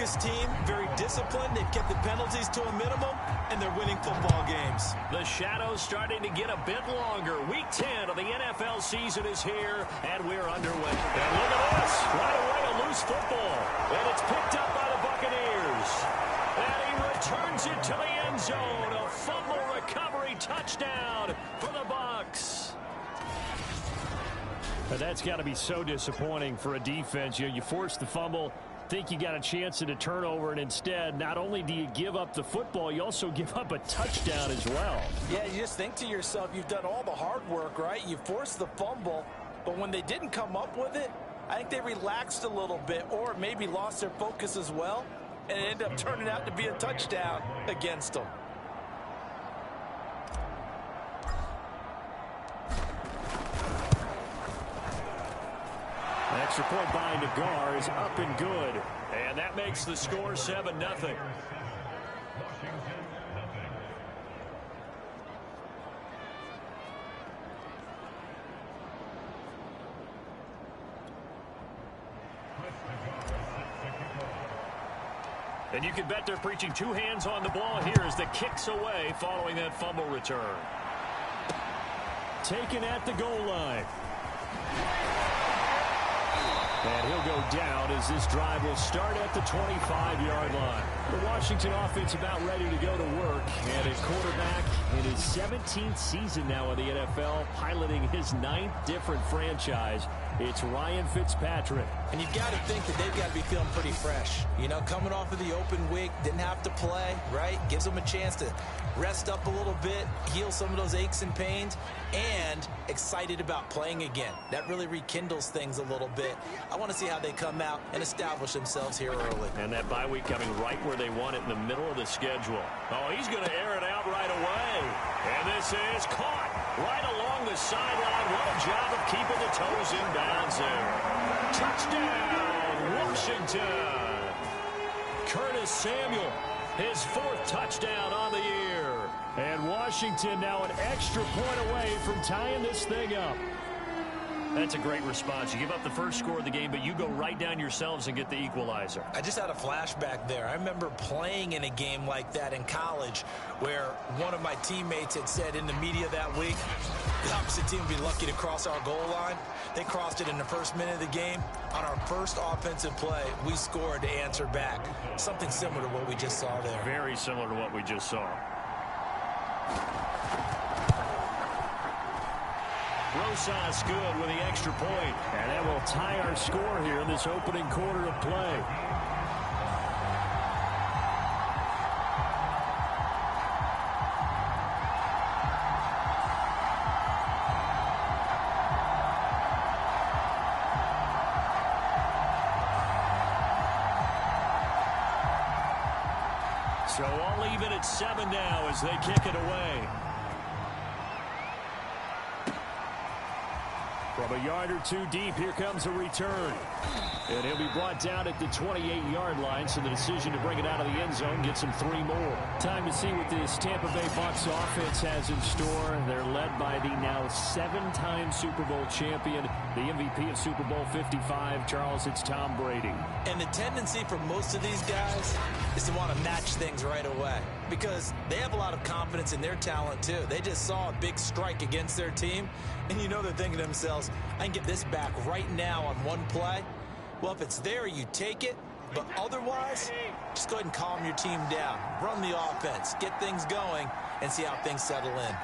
this team, very disciplined. They've kept the penalties to a minimum, and they're winning football games. The shadow's starting to get a bit longer. Week 10 of the NFL season is here, and we're underway. And look at this. Right away, a loose football. And it's picked up by the Buccaneers. And he returns it to the end zone. A fumble recovery touchdown for the Bucs. But that's got to be so disappointing for a defense. You force the fumble, think you got a chance at a turnover, and instead, not only do you give up the football, you also give up a touchdown as well. Yeah, you just think to yourself, you've done all the hard work, right? You forced the fumble, but when they didn't come up with it, I think they relaxed a little bit or maybe lost their focus as well, and it ended up turning out to be a touchdown against them. Extra point by Nagar is up and good. And that makes the score 7-0. And you can bet they're preaching two hands on the ball here as the kick's away following that fumble return. Taken at the goal line. And he'll go down as this drive will start at the 25-yard line. The Washington offense about ready to go to work. And at quarterback in his 17th season now in the NFL, piloting his 9th different franchise, it's Ryan Fitzpatrick. And you've got to think that they've got to be feeling pretty fresh. You know, coming off of the open week, didn't have to play, right? Gives them a chance to rest up a little bit, heal some of those aches and pains, and excited about playing again. That really rekindles things a little bit. I want to see how they come out and establish themselves here early. And that bye week coming right where they want it in the middle of the schedule. Oh, he's going to air it out right away. And this is caught right along the sideline. What a job of keeping the toes in bounds there. Touchdown, Washington. Curtis Samuel, his 4th touchdown on the year. And Washington now an extra point away from tying this thing up. That's a great response. You give up the first score of the game, but you go right down yourselves and get the equalizer. I just had a flashback there. I remember playing in a game like that in college where one of my teammates had said in the media that week, the opposite team would be lucky to cross our goal line. They crossed it in the first minute of the game. On our first offensive play, we scored to answer back. Something similar to what we just saw there. Very similar to what we just saw. Rosas good with the extra point. And that will tie our score here in this opening quarter of play. So all even at 7 now as they kick it away. From a yard or two deep, here comes a return. And he'll be brought down at the 28-yard line, so the decision to bring it out of the end zone gets him 3 more. Time to see what this Tampa Bay Bucs offense has in store. They're led by the now 7-time Super Bowl champion, the MVP of Super Bowl 55. Charles, it's Tom Brady. And the tendency for most of these guys is to want to match things right away because they have a lot of confidence in their talent, too. They just saw a big strike against their team, and you know they're thinking to themselves, I can get this back right now on one play. Well, if it's there, you take it. But otherwise, just go ahead and calm your team down. Run the offense, get things going, and see how things settle in.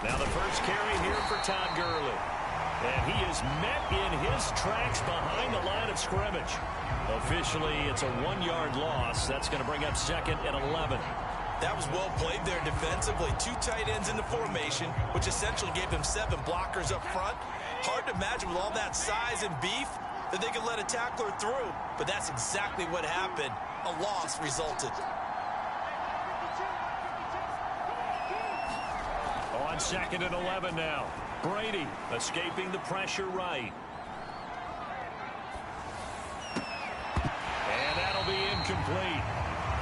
Now the first carry here for Todd Gurley. And he is met in his tracks behind the line of scrimmage. Officially, it's a 1-yard loss. That's going to bring up second and 11. That was well played there defensively. 2 tight ends in the formation, which essentially gave them 7 blockers up front. Hard to imagine with all that size and beef that they could let a tackler through. But that's exactly what happened. A loss resulted. On second and 11 now. Brady escaping the pressure right. And that'll be incomplete.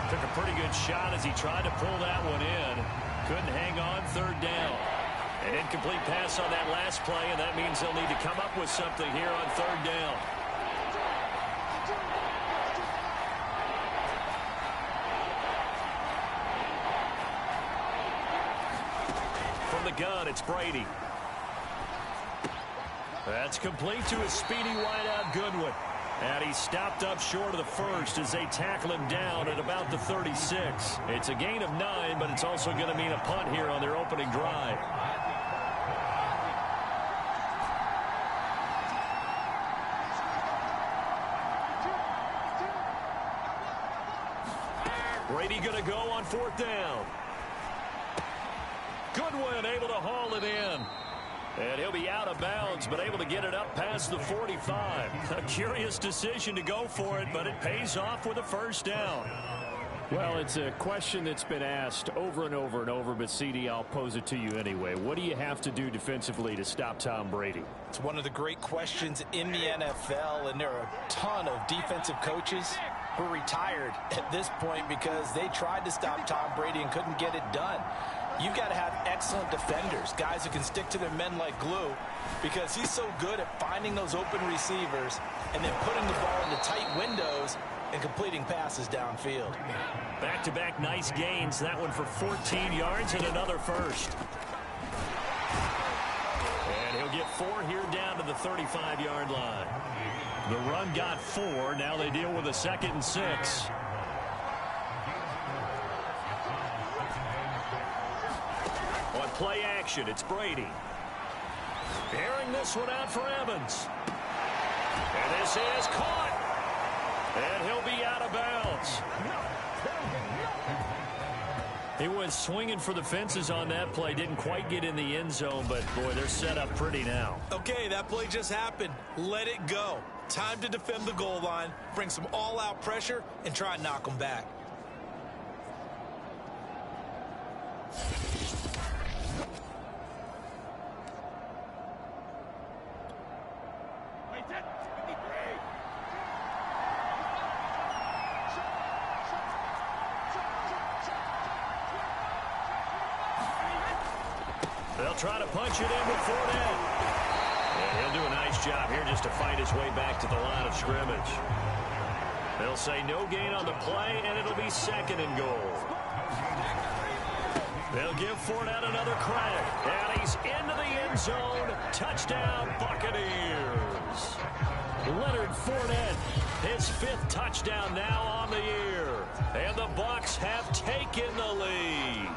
Took a pretty good shot as he tried to pull that one in. Couldn't hang on 3rd down. An incomplete pass on that last play, and that means they'll need to come up with something here on third down. From the gun, it's Brady. That's complete to his speedy wideout Goodwin. And he stopped up short of the first as they tackle him down at about the 36. It's a gain of 9, but it's also going to mean a punt here on their opening drive. Brady going to go on fourth down. Goodwin able to haul it in. And he'll be out of bounds, but able to get it up past the 45. A curious decision to go for it, but it pays off with a first down. Well, it's a question that's been asked over and over and over, but CD, I'll pose it to you anyway. What do you have to do defensively to stop Tom Brady? It's one of the great questions in the NFL, and there are a ton of defensive coaches who are retired at this point because they tried to stop Tom Brady and couldn't get it done. You've got to have excellent defenders, guys who can stick to their men like glue, because he's so good at finding those open receivers and then putting the ball into tight windows and completing passes downfield. Back-to-back nice gains. That one for 14 yards and another first. And he'll get 4 here down to the 35-yard line. The run got 4. Now they deal with a 2nd and 6. On play action, it's Brady. Airing this one out for Evans. And this is caught. And he'll be out of bounds. He was swinging for the fences on that play. Didn't quite get in the end zone, but, boy, they're set up pretty now. Okay, that play just happened. Let it go. Time to defend the goal line, bring some all-out pressure, and try and knock them back. They'll try to punch it in with Fournette. And he'll do a nice job here just to fight his way back to the line of scrimmage. They'll say no gain on the play, and it'll be 2nd and goal. They'll give Fournette another crack. And he's into the end zone. Touchdown, Buccaneers. Leonard Fournette, his 5th touchdown now on the year. And the Bucs have taken the lead.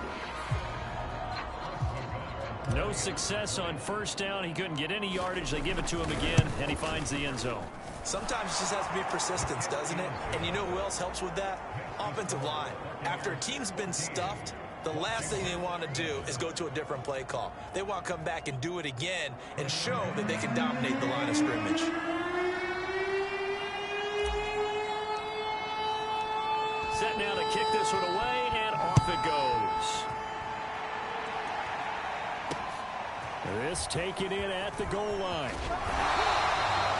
No success on first down. He couldn't get any yardage. They give it to him again, and he finds the end zone. Sometimes it just has to be persistence, doesn't it? And you know who else helps with that? Offensive line. After a team's been stuffed, the last thing they want to do is go to a different play call. They want to come back and do it again and show that they can dominate the line of scrimmage. Set now to kick this one away, and off it goes. This taken in at the goal line.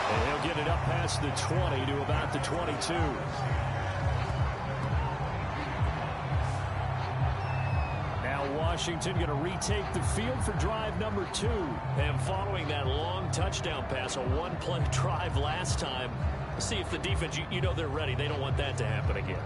And he'll get it up past the 20 to about the 22. Now Washington going to retake the field for drive number 2. And following that long touchdown pass, a one-play drive last time, see if the defense, you know they're ready. They don't want that to happen again.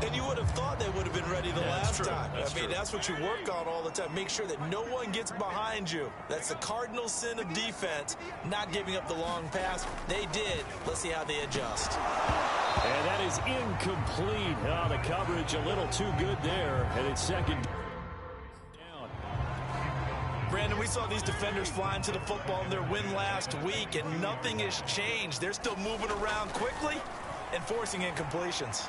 And you would have thought they would have been ready the last time. I mean, that's what you work on all the time. Make sure that no one gets behind you. That's the cardinal sin of defense, not giving up the long pass. They did. Let's see how they adjust. And that is incomplete. Oh, the coverage a little too good there. And it's 2nd down. Brandon, we saw these defenders flying to the football in their win last week, and nothing has changed. They're still moving around quickly and forcing incompletions.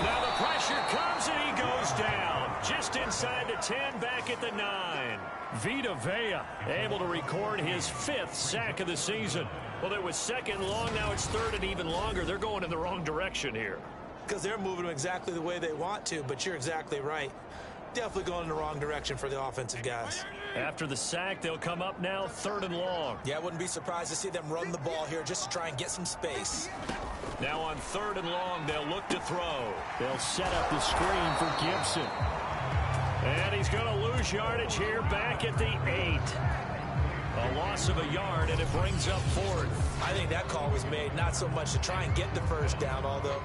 Now the pressure comes, and he goes down. Just inside the 10, back at the 9. Vita Vea able to record his 5th sack of the season. Well, it was 2nd long, now it's 3rd and even longer. They're going in the wrong direction here. Because they're moving them exactly the way they want to, but you're exactly right. Definitely going in the wrong direction for the offensive guys. After the sack, they'll come up now 3rd and long. Yeah, I wouldn't be surprised to see them run the ball here just to try and get some space. Now on 3rd and long, they'll look to throw. They'll set up the screen for Gibson. And he's going to lose yardage here back at the 8. A loss of a yard, and it brings up 4th. I think that call was made not so much to try and get the first down, although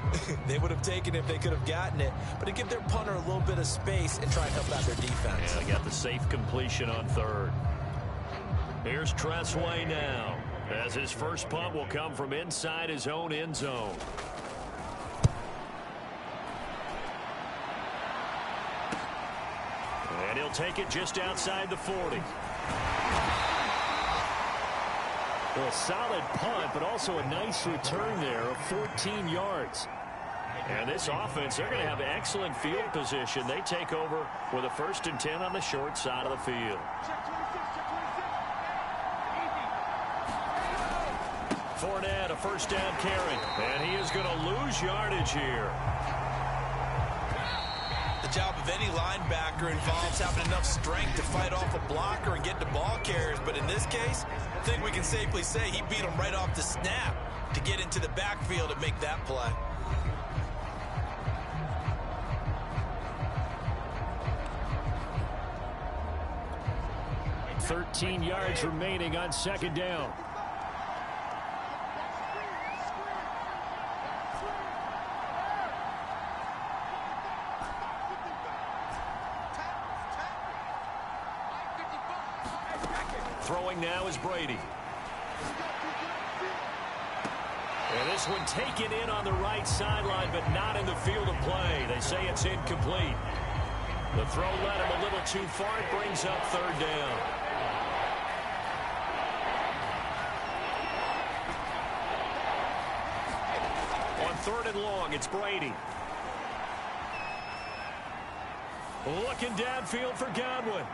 they would have taken it if they could have gotten it, but to give their punter a little bit of space and try and help out their defense. And they got the safe completion on 3rd. Here's Tressway now, as his first punt will come from inside his own end zone. And he'll take it just outside the 40. Well, a solid punt, but also a nice return there of 14 yards. And this offense, they're going to have excellent field position. They take over with a 1st and 10 on the short side of the field. Fournette, a first down carry. And he is going to lose yardage here. The job of any linebacker involves having enough strength to fight off a blocker and get to ball carriers. But in this case, I think we can safely say he beat him right off the snap to get into the backfield and make that play. $13 yards remaining on 2nd down. Throwing now is Brady. And this one taken in on the right sideline, but not in the field of play. They say it's incomplete. The throw led him a little too far. It brings up 3rd down. On 3rd and long, it's Brady. Looking downfield for Godwin.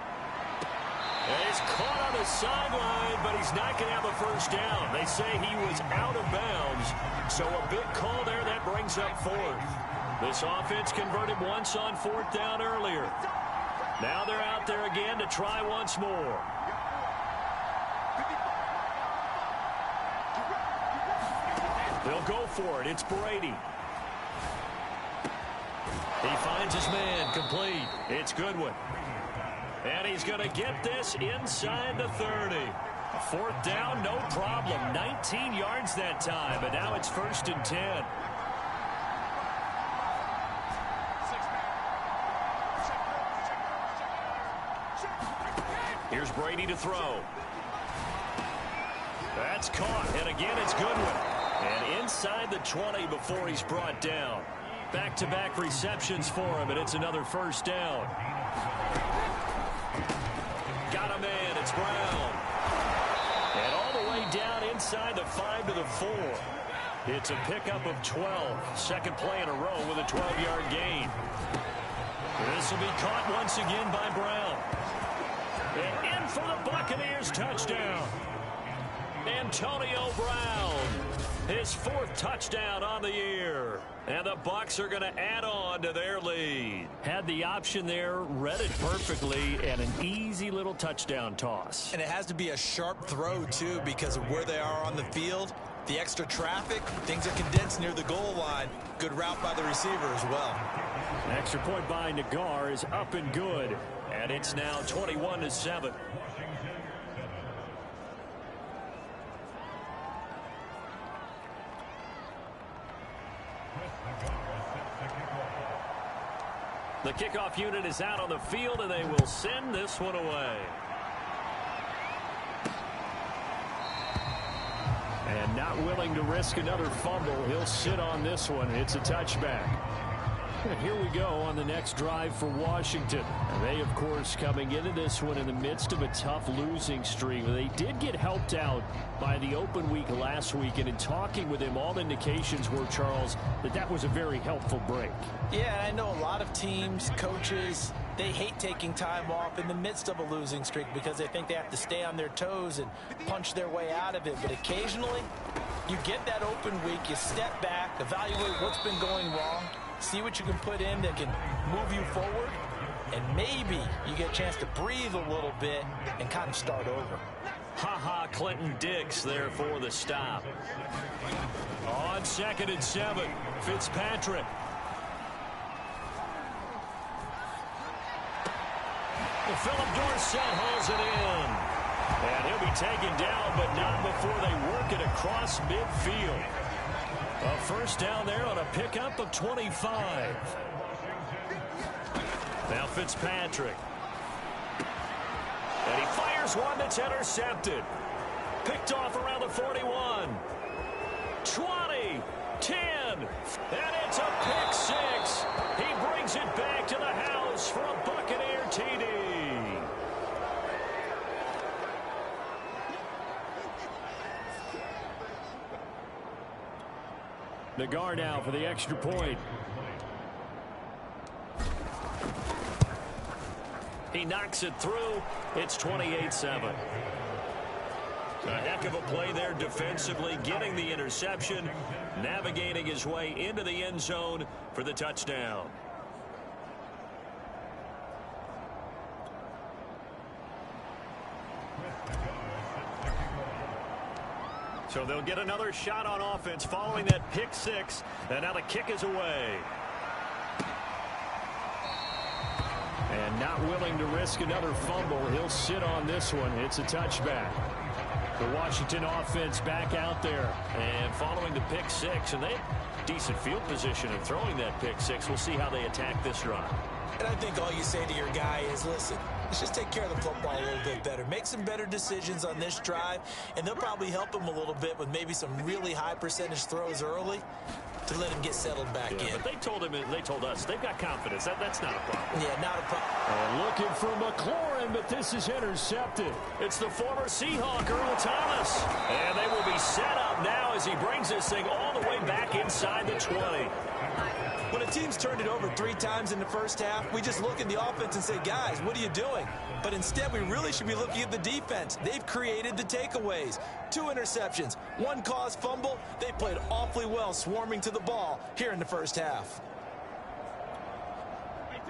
And he's caught on the sideline, but he's not going to have a first down. They say he was out of bounds, so a big call there that brings up 4th. This offense converted once on 4th down earlier. Now they're out there again to try once more. They'll go for it. It's Brady. He finds his man, complete. It's Goodwin. And he's going to get this inside the 30. 4th down, no problem. 19 yards that time, but now it's 1st and 10. Here's Brady to throw. That's caught, and again it's Goodwin. And inside the 20 before he's brought down. Back-to-back receptions for him, and it's another 1st down. Got a man, it's Brown. And all the way down inside the 5 to the 4. It's a pickup of 12. Second play in a row with a 12-yard gain. This will be caught once again by Brown. And in for the Buccaneers touchdown. Antonio Brown, his 4th touchdown on the year. And the Bucs are going to add on to their lead. Had the option there, read it perfectly, and an easy little touchdown toss. And it has to be a sharp throw, too, because of where they are on the field. The extra traffic, things are condensed near the goal line. Good route by the receiver as well. An extra point by Nagar is up and good. And it's now 21-7. The kickoff unit is out on the field, and they will send this one away. And not willing to risk another fumble, he'll sit on this one. It's a touchback. And here we go on the next drive for Washington. And they, of course, coming into this one in the midst of a tough losing streak. They did get helped out by the open week last week. And in talking with him, all indications were, Charles, that was a very helpful break. Yeah, I know a lot of teams, coaches, they hate taking time off in the midst of a losing streak because they think they have to stay on their toes and punch their way out of it. But occasionally, you get that open week, you step back, evaluate what's been going wrong, see what you can put in that can move you forward, and maybe you get a chance to breathe a little bit and kind of start over. Clinton Dix there for the stop. On 2nd and 7, Fitzpatrick. Philip Dorsett hauls it in. And he'll be taken down, but not before they work it across midfield. A first down there on a pickup of 25. Now Fitzpatrick. And he fires one that's intercepted. Picked off around the 41. 20. 10. And it's a pick six. He brings it back to the house for a Buccaneer TD. Nagar now for the extra point. He knocks it through. It's 28-7. A heck of a play there defensively, getting the interception, navigating his way into the end zone for the touchdown. So they'll get another shot on offense following that pick six, and now the kick is away. And not willing to risk another fumble. He'll sit on this one. It's a touchback. The Washington offense back out there. And following the pick six, and they have decent field position in throwing that pick six. We'll see how they attack this drive. And I think all you say to your guy is, listen, let's just take care of the football a little bit better. Make some better decisions on this drive, and they'll probably help him a little bit with maybe some really high percentage throws early to let him get settled back in. But they told us they've got confidence. That's not a problem. Yeah, not a problem. Looking for McLaurin, but this is intercepted. It's the former Seahawk, Earl Thomas. And they will be set up now as he brings this thing all the way back inside the 20. When a team's turned it over 3 times in the first half, we just look at the offense and say, guys, what are you doing? But instead, we really should be looking at the defense. They've created the takeaways. 2 interceptions, 1 caused fumble. They played awfully well swarming to the ball here in the first half.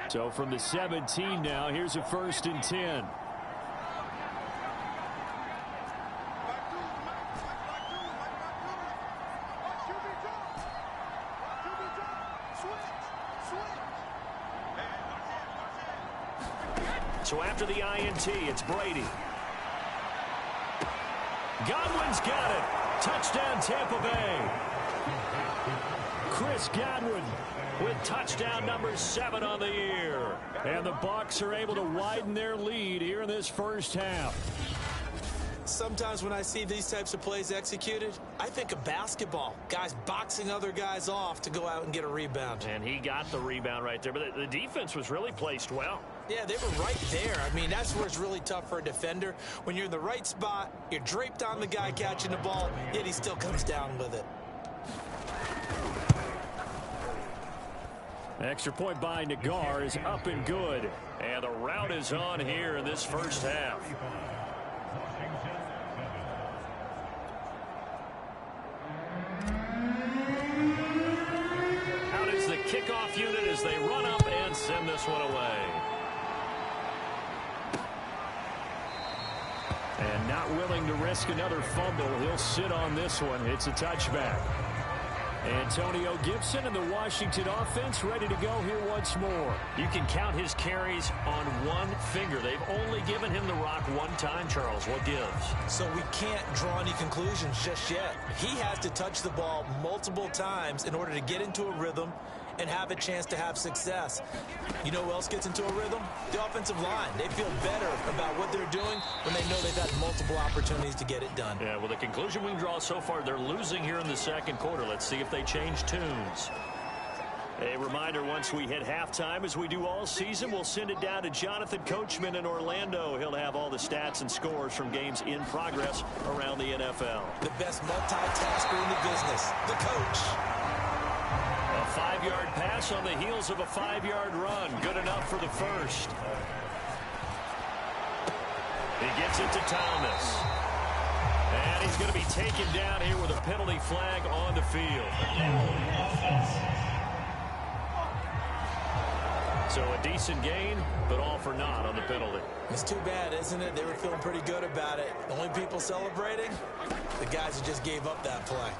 So from the 17 now, here's a 1st and 10. So after the INT, it's Brady. Godwin's got it. Touchdown, Tampa Bay. Chris Godwin with touchdown number 7 on the year. And the Bucs are able to widen their lead here in this first half. Sometimes when I see these types of plays executed, I think of basketball. Guys boxing other guys off to go out and get a rebound. And he got the rebound right there. But the defense was really placed well. Yeah, they were right there. I mean, that's where it's really tough for a defender. When you're in the right spot, you're draped on the guy catching the ball, yet he still comes down with it. Extra point by Nagar is up and good. And the route is on here in this first half. Out is the kickoff unit as they run up and send this one away. And not willing to risk another fumble. He'll sit on this one. It's a touchback. Antonio Gibson and the Washington offense ready to go here once more. You can count his carries on one finger. They've only given him the rock one time, Charles. What gives? So we can't draw any conclusions just yet. He has to touch the ball multiple times in order to get into a rhythm and have a chance to have success. You know who else gets into a rhythm? The offensive line. They feel better about what they're doing when they know they've had multiple opportunities to get it done. Yeah, well, the conclusion we can draw so far, they're losing here in the second quarter. Let's see if they change tunes. A reminder, once we hit halftime, as we do all season, we'll send it down to Jonathan Coachman in Orlando. He'll have all the stats and scores from games in progress around the NFL. The best multitasker in the business, the coach. A 5-yard pass on the heels of a 5-yard run. Good enough for the first. He gets it to Thomas. And he's going to be taken down here with a penalty flag on the field. So a decent gain, but all for naught on the penalty. It's too bad, isn't it? They were feeling pretty good about it. The only people celebrating, the guys who just gave up that play.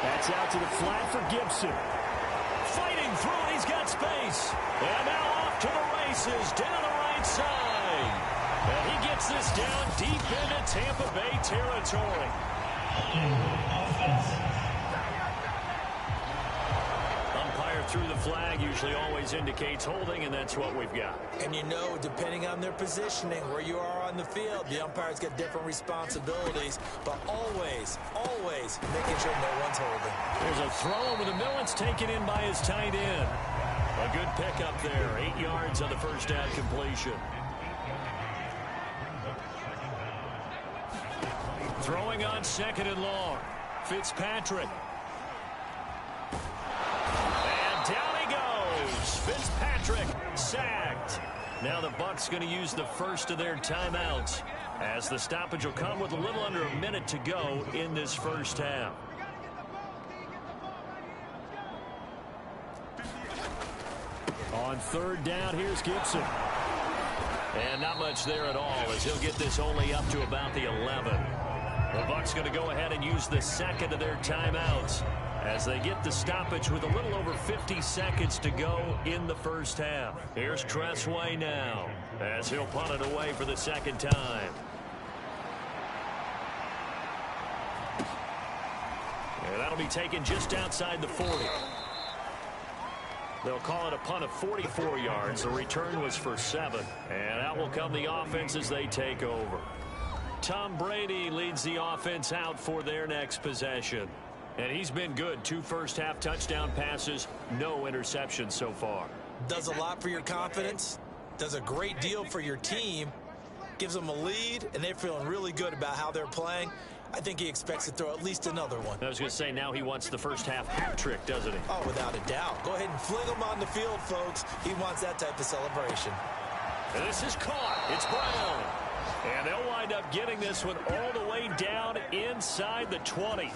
That's out to the flat for Gibson. Fighting Looking through, and he's got space. And now off to the races, down the right side. And he gets this down deep into Tampa Bay territory. Umpire through the flag usually always indicates holding, and that's what we've got. And you know, depending on their positioning, where you are on the field, the umpire's got different responsibilities, but always, always making sure no one's holding. There's a throw over the middle. It's taken in by his tight end. A good pickup there. 8 yards on the first down completion. Throwing on second and long. Fitzpatrick. And down he goes. Fitzpatrick sacked. Now the Bucs going to use the first of their timeouts, as the stoppage will come with a little under a minute to go in this first half. On third down, here's Gibson. And not much there at all, as he'll get this only up to about the 11. The Bucs going to go ahead and use the second of their timeouts as they get the stoppage with a little over 50 seconds to go in the first half. Here's Tressway now, as he'll punt it away for the second time. And that'll be taken just outside the 40. They'll call it a punt of 44 yards. The return was for 7. And out will come the offense as they take over. Tom Brady leads the offense out for their next possession. And he's been good. 2 first-half touchdown passes, no interceptions so far. Does a lot for your confidence, does a great deal for your team, gives them a lead, and they're feeling really good about how they're playing. I think he expects to throw at least another one. I was going to say, now he wants the first-half hat trick, doesn't he? Oh, without a doubt. Go ahead and fling him on the field, folks. He wants that type of celebration. And this is caught. It's Brown. And they'll wind up getting this one all the way down inside the 20.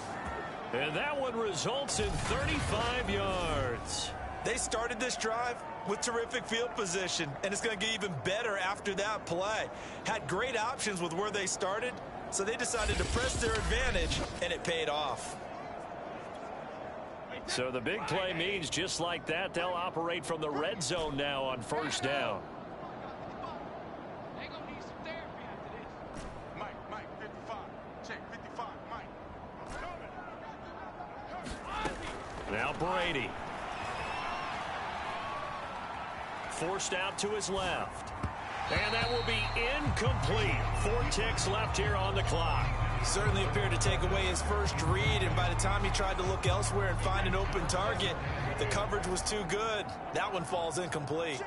And that one results in 35 yards. They started this drive with terrific field position, and it's going to get even better after that play. Had great options with where they started, so they decided to press their advantage, and it paid off. So the big play means just like that, they'll operate from the red zone now on first down. Now Brady. Forced out to his left. And that will be incomplete. 4 ticks left here on the clock. Certainly appeared to take away his first read, and by the time he tried to look elsewhere and find an open target, the coverage was too good. That one falls incomplete.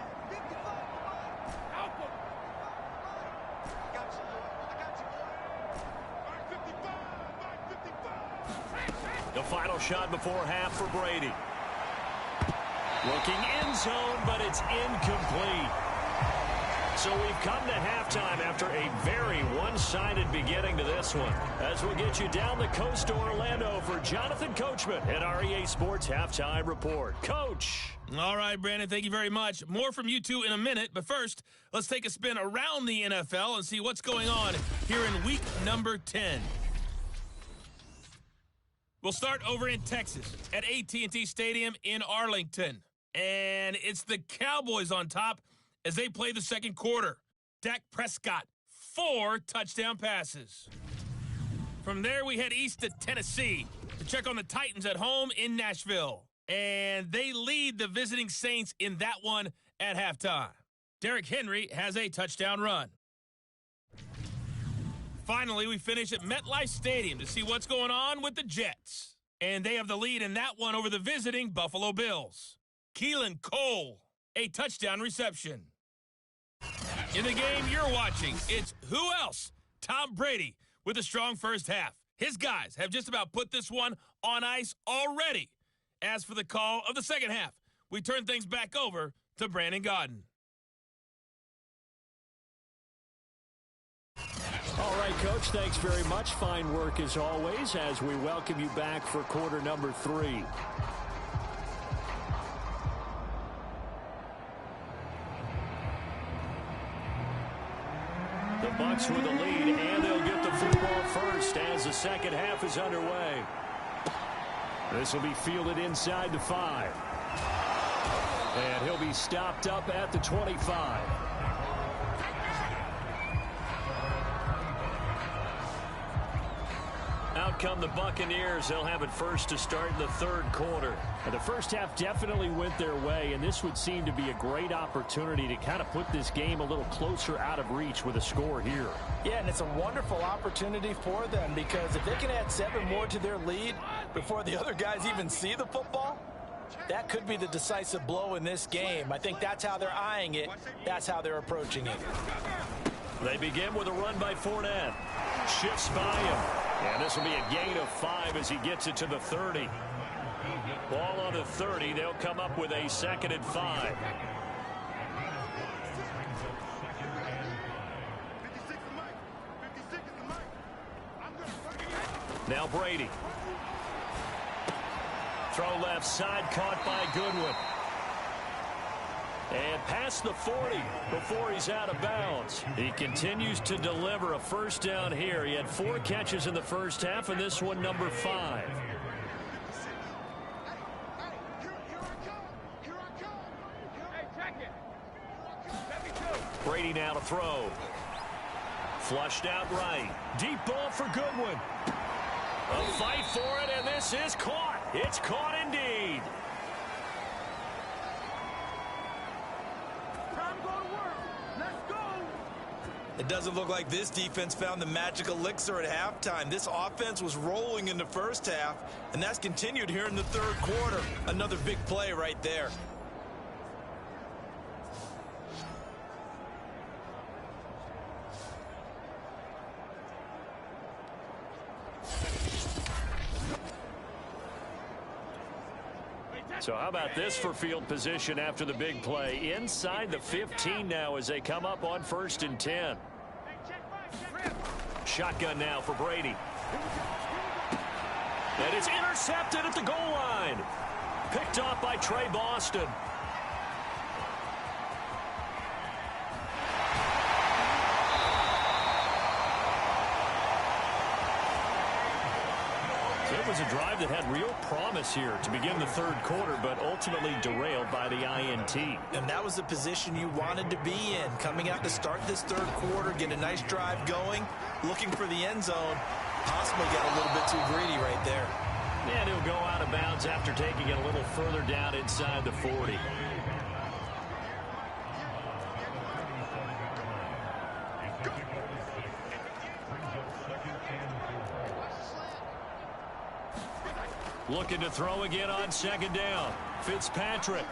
The final shot before half for Brady. Looking end zone, but it's incomplete. So we've come to halftime after a very one-sided beginning to this one. As we'll get you down the coast to Orlando for Jonathan Coachman at our EA Sports Halftime Report. Coach. All right, Brandon, thank you very much. More from you two in a minute, but first, let's take a spin around the NFL and see what's going on here in week number 10. We'll start over in Texas at AT&T Stadium in Arlington. And it's the Cowboys on top as they play the second quarter. Dak Prescott, 4 touchdown passes. From there, we head east to Tennessee to check on the Titans at home in Nashville. And they lead the visiting Saints in that one at halftime. Derrick Henry has a touchdown run. Finally, we finish at MetLife Stadium to see what's going on with the Jets. And they have the lead in that one over the visiting Buffalo Bills. Keelan Cole, a touchdown reception. In the game you're watching, it's who else? Tom Brady with a strong first half. His guys have just about put this one on ice already. As for the call of the second half, we turn things back over to Brandon Gaudin. All right, Coach, thanks very much. Fine work as always as we welcome you back for quarter number 3. The Bucs with the lead, and they'll get the football first as the second half is underway. This will be fielded inside the 5. And he'll be stopped up at the 25. Out come the Buccaneers. They'll have it first to start the third quarter. And the first half definitely went their way, and this would seem to be a great opportunity to kind of put this game a little closer out of reach with a score here. Yeah, and it's a wonderful opportunity for them because if they can add 7 more to their lead before the other guys even see the football, that could be the decisive blow in this game. I think that's how they're eyeing it. That's how they're approaching it. They begin with a run by Fournette. Shifts by him. And this will be a gain of 5 as he gets it to the 30. Ball on the 30. They'll come up with a 2nd and 5. Now Brady. Throw left side, caught by Goodwin. And past the 40 before he's out of bounds. He continues to deliver a first down here. He had 4 catches in the first half, and this one number 5. Brady now to throw. Flushed out right. Deep ball for Goodwin. A fight for it, and this is caught. It's caught indeed. It doesn't look like this defense found the magic elixir at halftime. This offense was rolling in the first half, and that's continued here in the third quarter. Another big play right there. So how about this for field position after the big play? Inside the 15 now as they come up on 1st and 10. Shotgun now for Brady. And it's intercepted at the goal line. Picked off by Trey Boston. It was a drive that had real promise here to begin the third quarter, but ultimately derailed by the INT. And that was the position you wanted to be in. Coming out to start this third quarter, get a nice drive going, looking for the end zone. Possibly got a little bit too greedy right there. And he'll go out of bounds after taking it a little further down inside the 40. Looking to throw again on 2nd down. Fitzpatrick.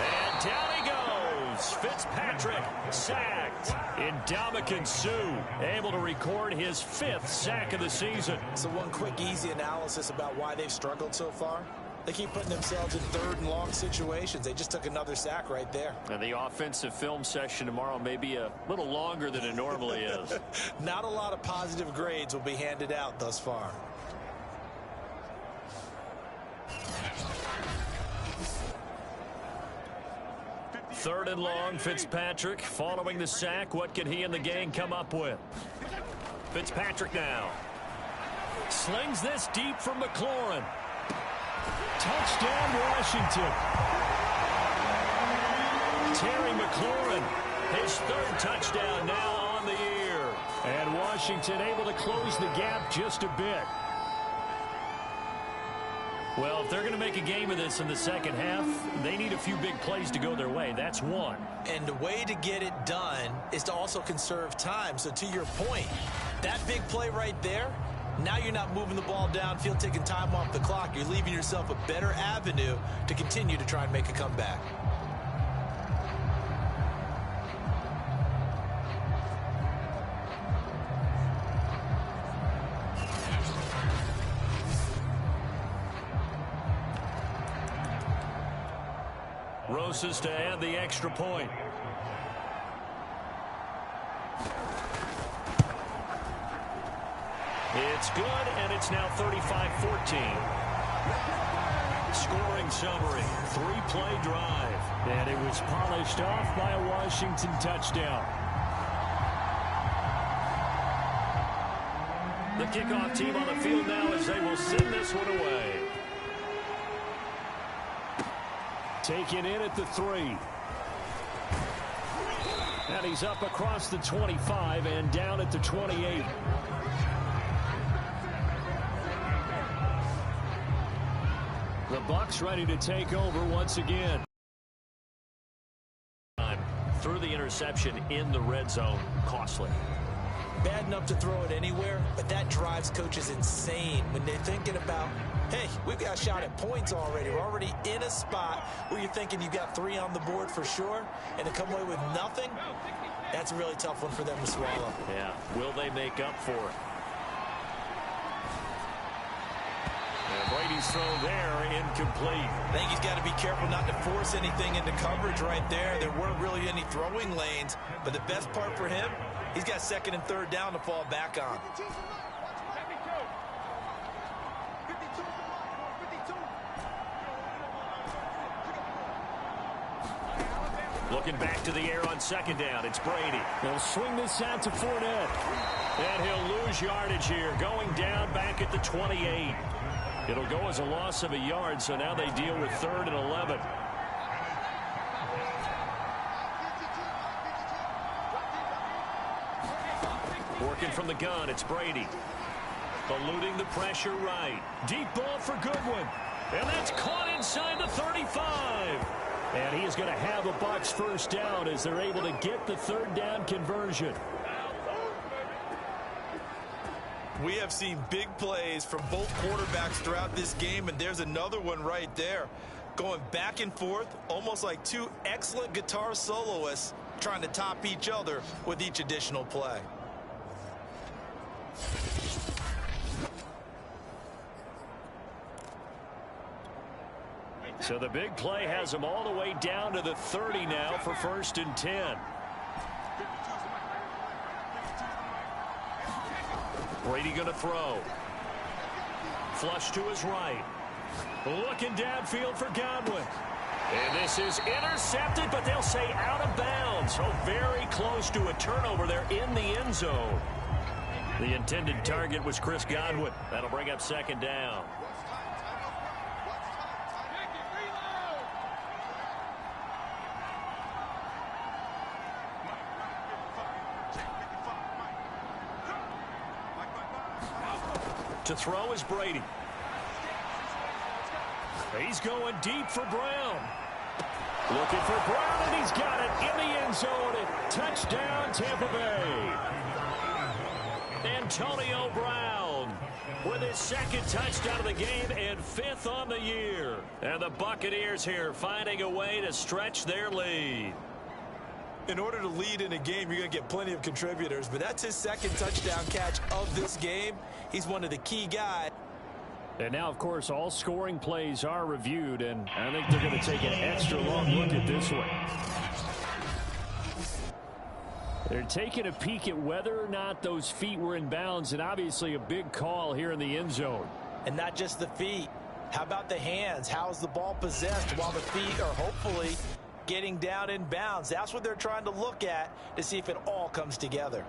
And down he goes. Fitzpatrick sacked. Ndamukong Suh able to record his 5th sack of the season. So one quick, easy analysis about why they've struggled so far. They keep putting themselves in 3rd and long situations. They just took another sack right there. And the offensive film session tomorrow may be a little longer than it normally is. Not a lot of positive grades will be handed out thus far. 3rd and long, Fitzpatrick following the sack. What can he and the gang come up with? Fitzpatrick now. Slings this deep from McLaurin. Touchdown, Washington. Terry McLaurin, his 3rd touchdown now on the year. And Washington able to close the gap just a bit. Well, if they're going to make a game of this in the second half, they need a few big plays to go their way. That's one. And the way to get it done is to also conserve time. So to your point, that big play right there, now you're not moving the ball downfield, taking time off the clock. You're leaving yourself a better avenue to continue to try and make a comeback. Rosas to add the extra point. It's good, and it's now 35-14. Scoring summary, 3-play drive. And it was polished off by a Washington touchdown. The kickoff team on the field now as they will send this one away. Taken in at the 3. And he's up across the 25 and down at the 28. The Bucs ready to take over once again. Through the interception in the red zone. Costly. Bad enough to throw it anywhere, but that drives coaches insane when they're thinking about, hey, we've got a shot at points already. We're already in a spot where you're thinking you've got 3 on the board for sure, and to come away with nothing, that's a really tough one for them to swallow. Yeah. Will they make up for it? And Brady's throw there, incomplete. I think he's got to be careful not to force anything into coverage right there. There weren't really any throwing lanes, but the best part for him, he's got 2nd and 3rd down to fall back on. Looking back to the air on 2nd down. It's Brady. They'll swing this out to Fournette. And he'll lose yardage here. Going down back at the 28. It'll go as a loss of a yard, so now they deal with 3rd and 11. Working from the gun, it's Brady. Eluding the pressure right. Deep ball for Goodwin. And that's caught inside the 35. And he is going to have a Bucs first down as they're able to get the 3rd down conversion. We have seen big plays from both quarterbacks throughout this game, and there's another one right there. Going back and forth, almost like 2 excellent guitar soloists trying to top each other with each additional play. So the big play has them all the way down to the 30 now for 1st and 10. Brady going to throw. Flush to his right. Looking downfield for Godwin. And this is intercepted, but they'll say out of bounds. So very close to a turnover there in the end zone. The intended target was Chris Godwin. That'll bring up 2nd down. To throw is Brady. He's going deep for Brown. Looking for Brown, and he's got it in the end zone. Touchdown, Tampa Bay. Antonio Brown with his 2nd touchdown of the game and 5th on the year. And the Buccaneers here finding a way to stretch their lead. In order to lead in a game, you're going to get plenty of contributors, but that's his 2nd touchdown catch of this game. He's one of the key guys. And now, of course, all scoring plays are reviewed, and I think they're going to take an extra long look at this one. They're taking a peek at whether or not those feet were in bounds, and obviously a big call here in the end zone. And not just the feet. How about the hands? How is the ball possessed while the feet are hopefully getting down in bounds? That's what they're trying to look at to see if it all comes together.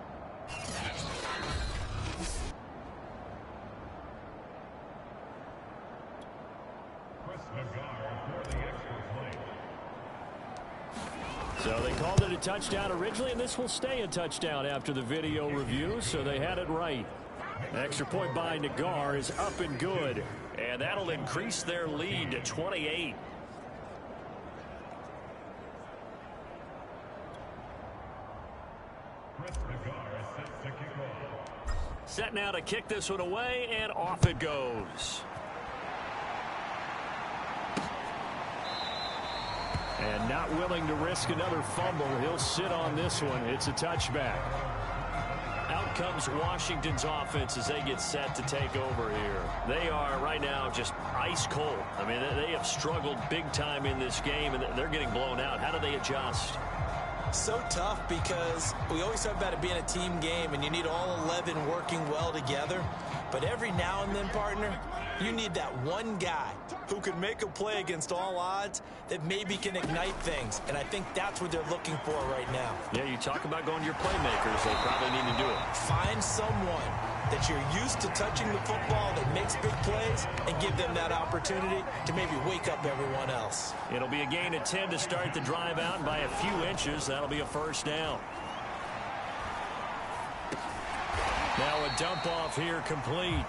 So they called it a touchdown originally, and this will stay a touchdown after the video review, so they had it right. Extra point by Nagar is up and good. And that'll increase their lead to 28. Set now to kick this one away, and off it goes. And not willing to risk another fumble. He'll sit on this one. It's a touchback. Out comes Washington's offense as they get set to take over here. They are right now just ice cold. I mean, they have struggled big time in this game, and they're getting blown out. How do they adjust? So tough because we always talk about it being a team game, and you need all 11 working well together. But every now and then, partner, You need that one guy who can make a play against all odds that maybe can ignite things, and I think that's what they're looking for right now. Yeah, you talk about going to your playmakers. They probably need to do it. Find someone that you're used to touching the football that makes big plays and give them that opportunity to maybe wake up everyone else. It'll be a gain of 10 to start the drive out, and by a few inches, that'll be a first down. Now a dump off here complete.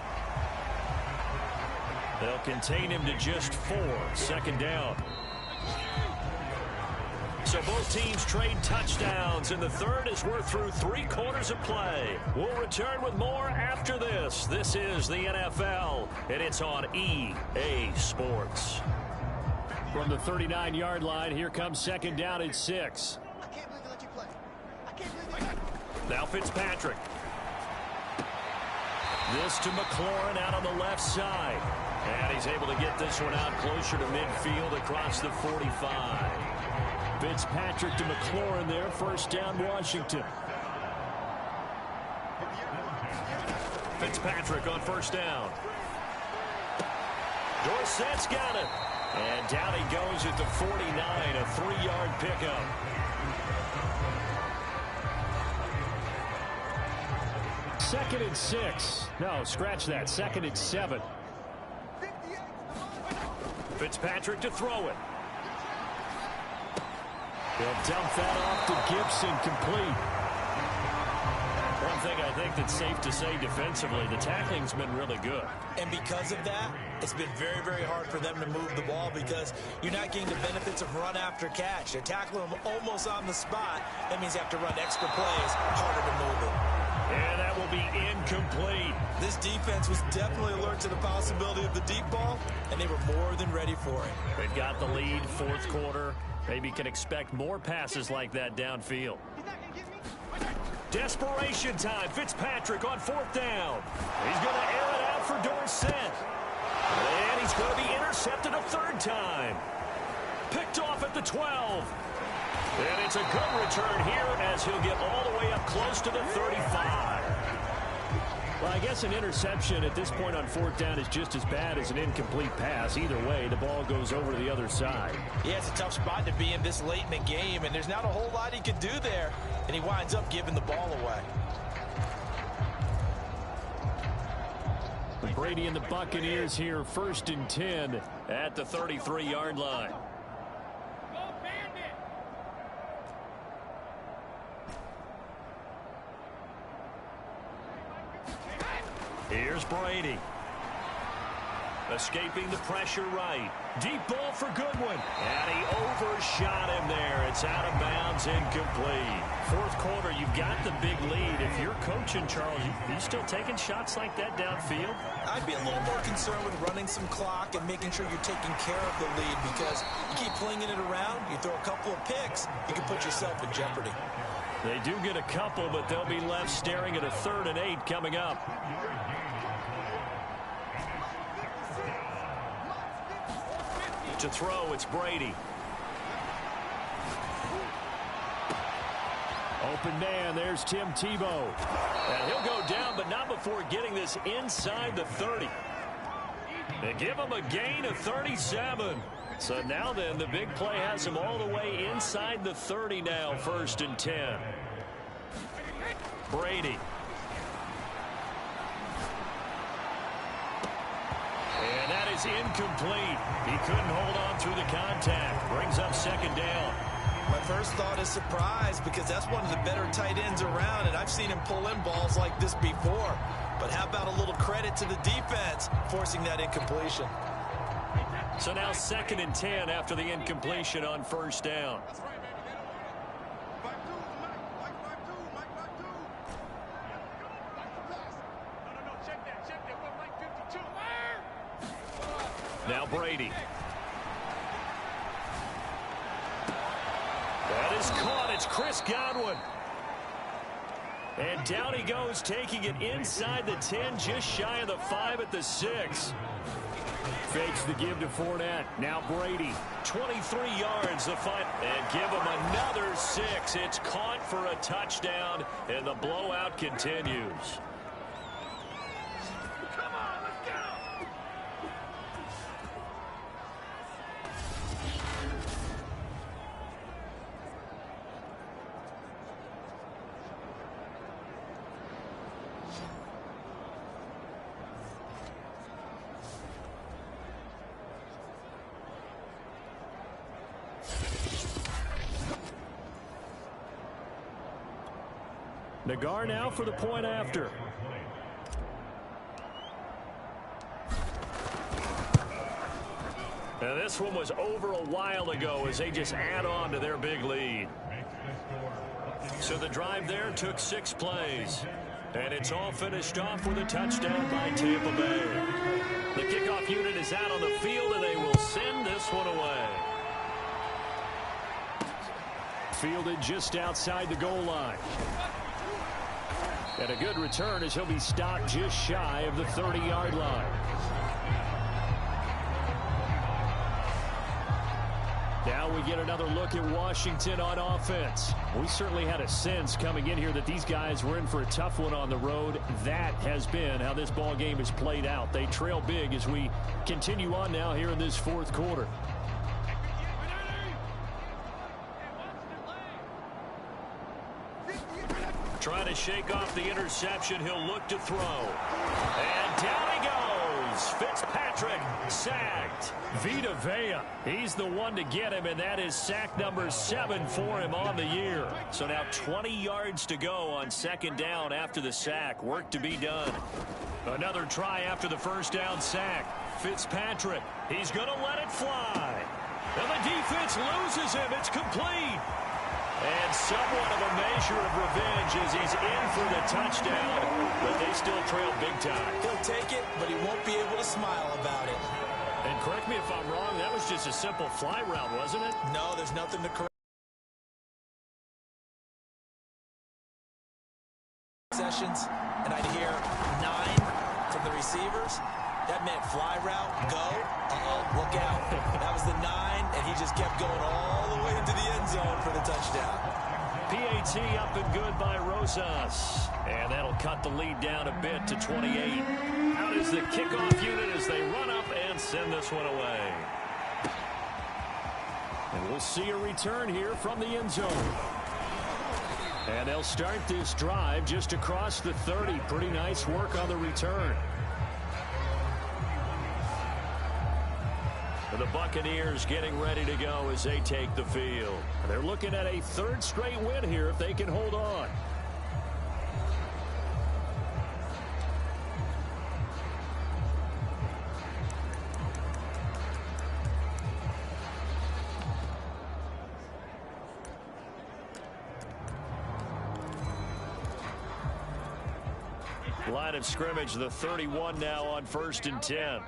They'll contain him to just 4. Second down. So both teams trade touchdowns, and the third as we're through 3 quarters of play. We'll return with more after this. This is the NFL, and it's on EA Sports. From the 39-yard line, here comes second down and 6. Now Fitzpatrick. This to McLaurin out on the left side. And he's able to get this one out closer to midfield across the 45. Fitzpatrick to McLaurin there. First down, Washington. Fitzpatrick on first down. Dorsett's got it. And down he goes at the 49, a 3-yard pickup. Second and 6. No, scratch that. Second and 7. Fitzpatrick to throw it. They'll dump that off to Gibson, complete. One thing I think that's safe to say defensively, the tackling's been really good. And because of that, it's been very, very hard for them to move the ball because you're not getting the benefits of run after catch. They're tackling them almost on the spot. That means you have to run extra plays, harder to move it. And that will be incomplete. This defense was definitely alert to the possibility of the deep ball, and they were more than ready for it. They've got the lead, fourth quarter. Maybe can expect more passes like that downfield. Desperation time. Fitzpatrick on fourth down. He's going to air it out for Dorsett. And he's going to be intercepted a third time. Picked off at the 12. And it's a good return here as he'll get all the way up close to the 35. Well, I guess an interception at this point on fourth down is just as bad as an incomplete pass. Either way, the ball goes over to the other side. Yeah, it's a tough spot to be in this late in the game, and there's not a whole lot he could do there, and he winds up giving the ball away. Brady and the Buccaneers here, first and 10 at the 33-yard line. Here's Brady. Escaping the pressure right. Deep ball for Goodwin. And he overshot him there. It's out of bounds, incomplete. Fourth quarter, you've got the big lead. If you're coaching, Charles, you still taking shots like that downfield? I'd be a little more concerned with running some clock and making sure you're taking care of the lead because you keep flinging it around, you throw a couple of picks, you can put yourself in jeopardy. They do get a couple, but they'll be left staring at a 3rd and 8 coming up. To throw, it's Brady. Open man, there's Tim Tebow. And he'll go down, but not before getting this inside the 30. They give him a gain of 37. So now then, the big play has him all the way inside the 30 now, 1st and 10. Brady. And that is incomplete. He couldn't hold on through the contact. Brings up 2nd down. My first thought is surprise because that's one of the better tight ends around, and I've seen him pull in balls like this before. But how about a little credit to the defense forcing that incompletion? So now 2nd and 10 after the incompletion on 1st down. Now Brady. That is caught. It's Chris Godwin. And down he goes, taking it inside the 10, just shy of the 5 at the 6. Fakes the give to Fournette. Now Brady. 23 yards the fight. And give him another 6. It's caught for a touchdown, and the blowout continues. Nagar now for the point after. Now this one was over a while ago as they just add on to their big lead. So the drive there took 6 plays. And it's all finished off with a touchdown by Tampa Bay. The kickoff unit is out on the field, and they will send this one away. Fielded just outside the goal line. And a good return as he'll be stopped just shy of the 30-yard line. Now we get another look at Washington on offense. We certainly had a sense coming in here that these guys were in for a tough one on the road. That has been how this ball game has played out. They trail big as we continue on now here in this fourth quarter. Trying to shake off the interception. He'll look to throw. And down he goes. Fitzpatrick sacked. Vita Vea, he's the one to get him, and that is sack number 7 for him on the year. So now 20 yards to go on second down after the sack. Work to be done. Another try after the first down sack. Fitzpatrick, he's going to let it fly. And the defense loses him. It's complete. And somewhat of a measure of revenge as he's in for the touchdown. But they still trail big time. He'll take it, but he won't be able to smile about it. And correct me if I'm wrong, that was just a simple fly route, wasn't it? No, there's nothing to correct. Sessions, and I'd hear 9 from the receivers. That meant fly route, go, look out. That was the 9, and he just kept going all the way into the end zone for the touchdown. PAT up and good by Rosas. And that'll cut the lead down a bit to 28. Out is the kickoff unit as they run up and send this one away. And we'll see a return here from the end zone. And they'll start this drive just across the 30. Pretty nice work on the return. The Buccaneers getting ready to go as they take the field. They're looking at a 3rd straight win here if they can hold on. Line of scrimmage, the 31 now on 1st and 10.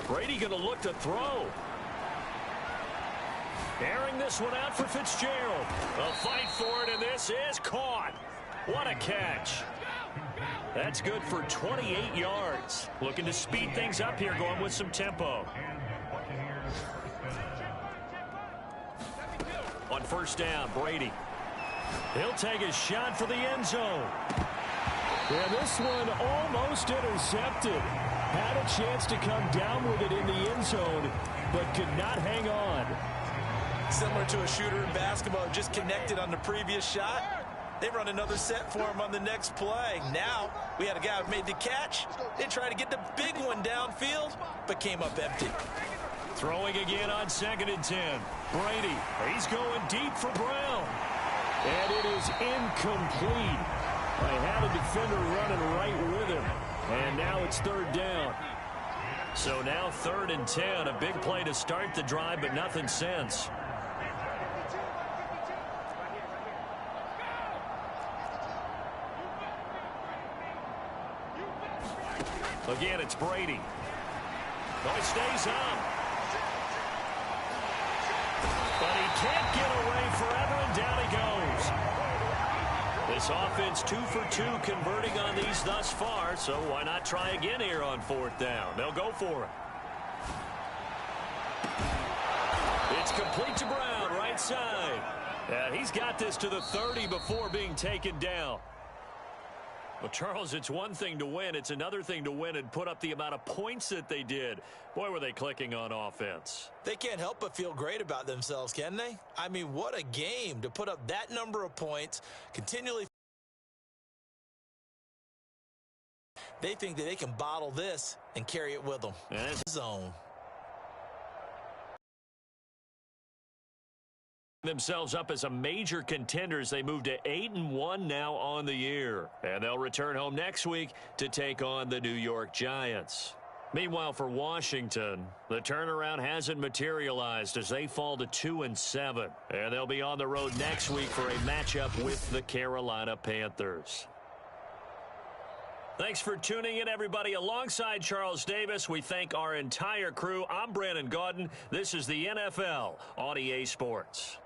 Brady going to look to throw. Airing this one out for Fitzgerald. A fight for it, and this is caught. What a catch. That's good for 28 yards. Looking to speed things up here, going with some tempo. On 1st down, Brady. He'll take a shot for the end zone. Yeah, this one almost intercepted. Had a chance to come down with it in the end zone, but could not hang on. Similar to a shooter in basketball, just connected on the previous shot. They run another set for him on the next play. Now, we had a guy who made the catch. They tried to get the big one downfield, but came up empty. Throwing again on 2nd and 10. Brady, he's going deep for Brown. And it is incomplete. I had a defender running right with him. And now it's 3rd down. So now 3rd and 10. A big play to start the drive, but nothing since. Again, it's Brady. Oh, he stays up. But he can't get away forever, and down he goes. This offense 2 for 2 converting on these thus far, so why not try again here on 4th down? They'll go for it. It's complete to Brown, right side. He's got this to the 30 before being taken down. Well, Charles, it's one thing to win. It's another thing to win and put up the amount of points that they did. Boy, were they clicking on offense. They can't help but feel great about themselves, can they? I mean, what a game to put up that number of points, continually. They think that they can bottle this and carry it with them. Yes. Zone. Themselves up as a major contenders. They move to 8-1 now on the year. And they'll return home next week to take on the New York Giants. Meanwhile, for Washington, the turnaround hasn't materialized as they fall to 2-7. And they'll be on the road next week for a matchup with the Carolina Panthers. Thanks for tuning in, everybody. Alongside Charles Davis, we thank our entire crew. I'm Brandon Gaudin. This is the NFL on EA Sports.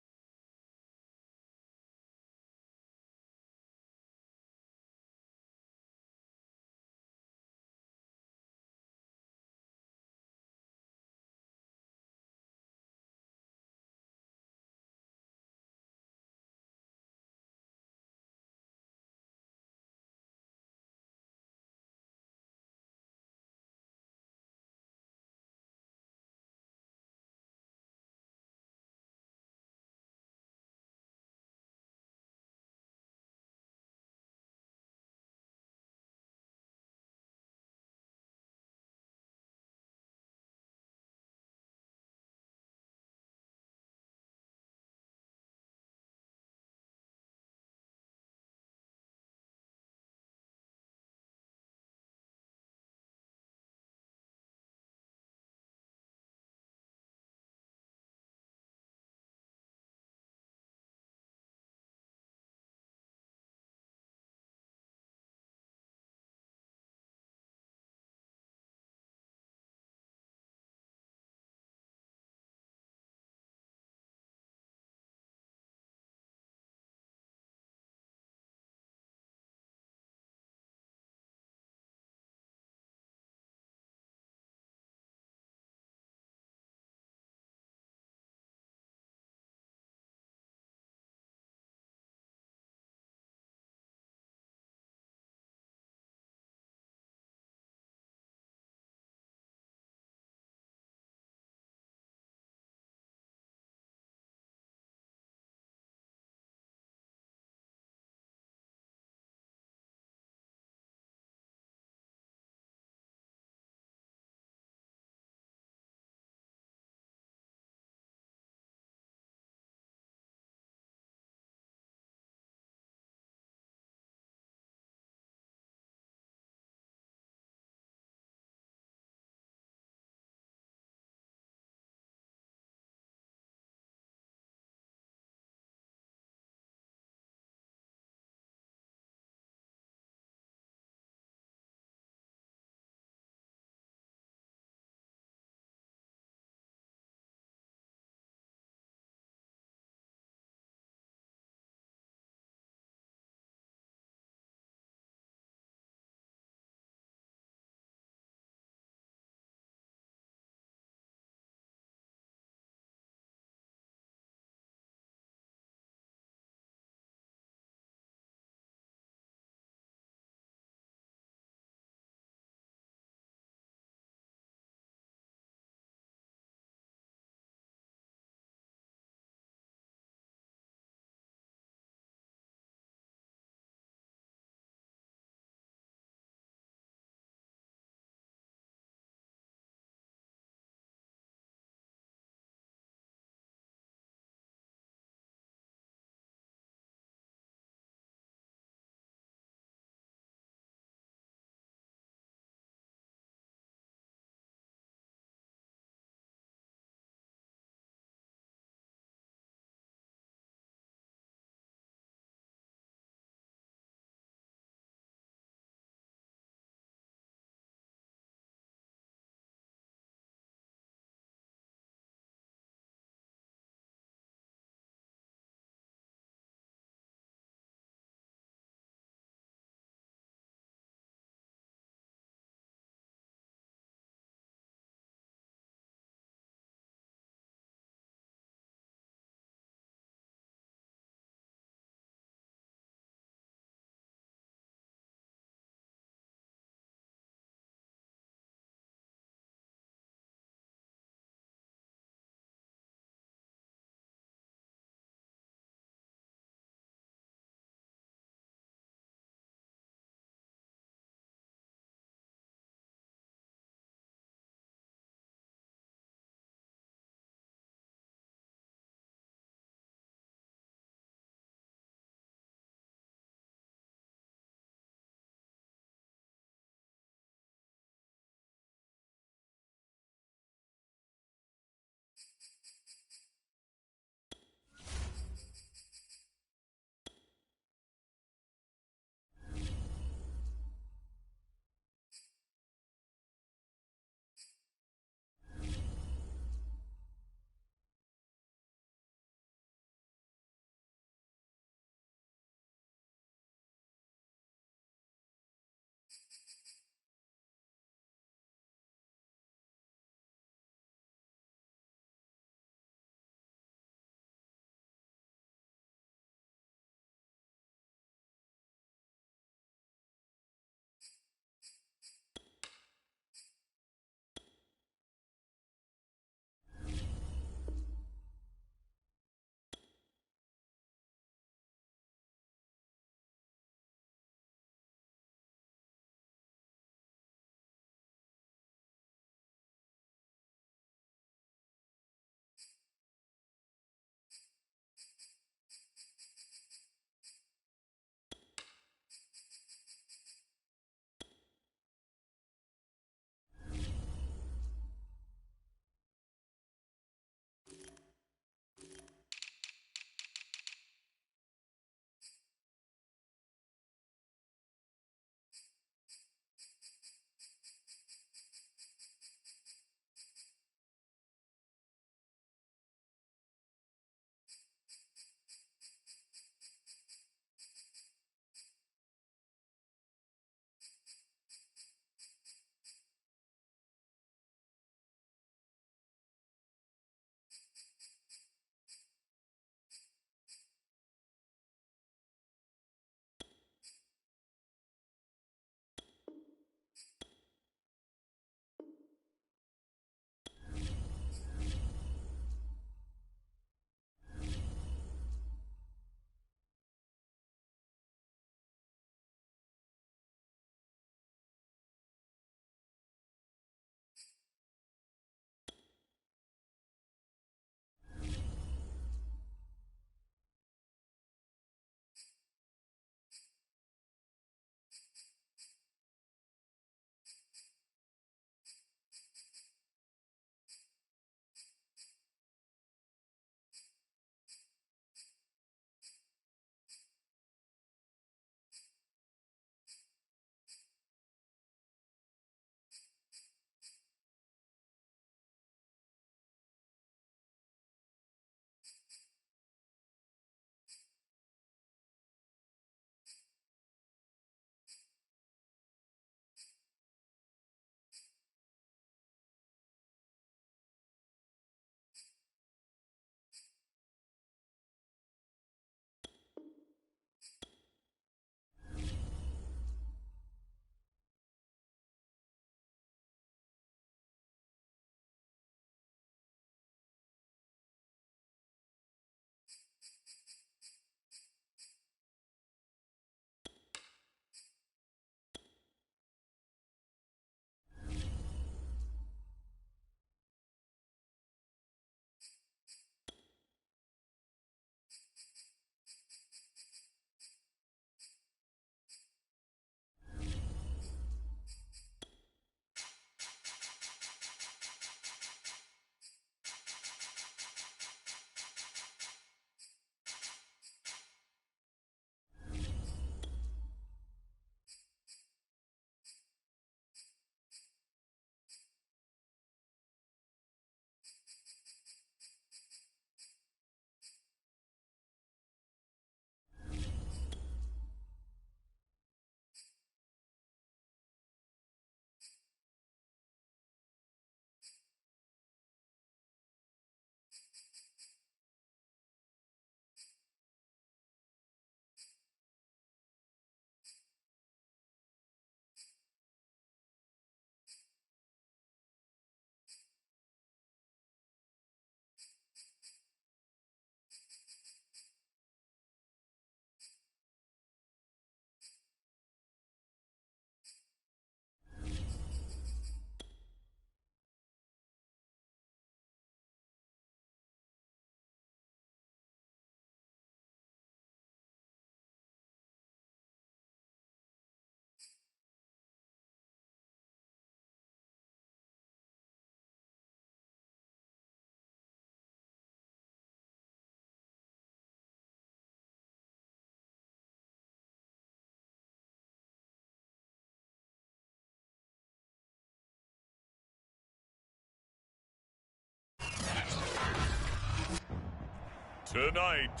Tonight,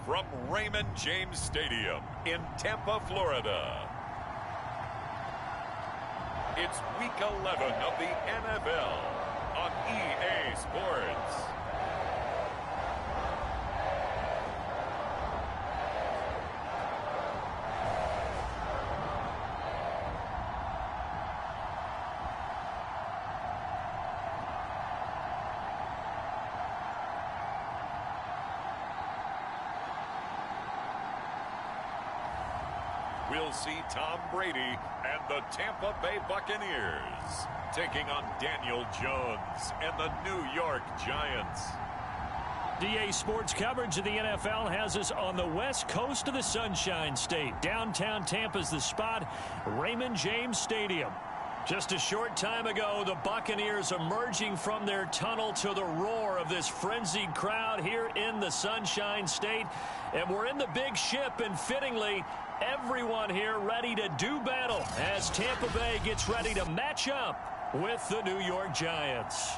from Raymond James Stadium in Tampa, Florida, it's Week 11 of the NFL on EA Sports. We'll see Tom Brady and the Tampa Bay Buccaneers taking on Daniel Jones and the New York Giants. EA Sports coverage of the NFL has us on the west coast of the Sunshine State. Downtown Tampa's the spot, Raymond James Stadium. Just a short time ago, the Buccaneers emerging from their tunnel to the roar of this frenzied crowd here in the Sunshine State. And we're in the big ship, and fittingly, everyone here ready to do battle as Tampa Bay gets ready to match up with the New York Giants.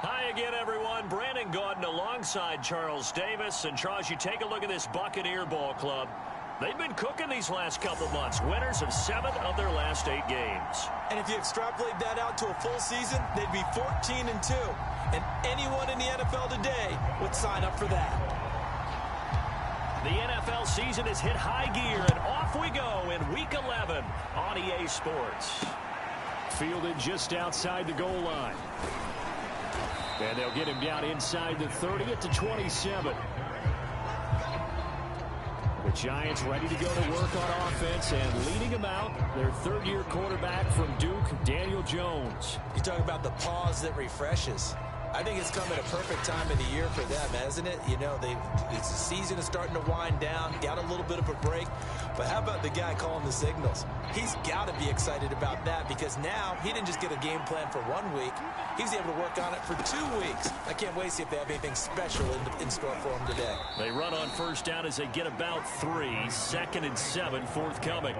Hi again, everyone. Brandon Gaudin alongside Charles Davis. And Charles, you take a look at this Buccaneer ball club. They've been cooking these last couple months. Winners of 7 of their last 8 games. And if you extrapolate that out to a full season, they'd be 14-2. And anyone in the NFL today would sign up for that. The NFL season has hit high gear, and off we go in Week 11 on EA Sports. Fielded just outside the goal line. And they'll get him down inside the 30 at the 27. The Giants ready to go to work on offense, and leading them out, their third-year quarterback from Duke, Daniel Jones. You talk about the pause that refreshes. I think it's come at a perfect time of the year for them, hasn't it? You know, the season is starting to wind down, got a little bit of a break. But how about the guy calling the signals? He's got to be excited about that, because now he didn't just get a game plan for 1 week. He's able to work on it for 2 weeks. I can't wait to see if they have anything special in store for him today. They run on first down as they get about 3. 2nd and 7 forthcoming.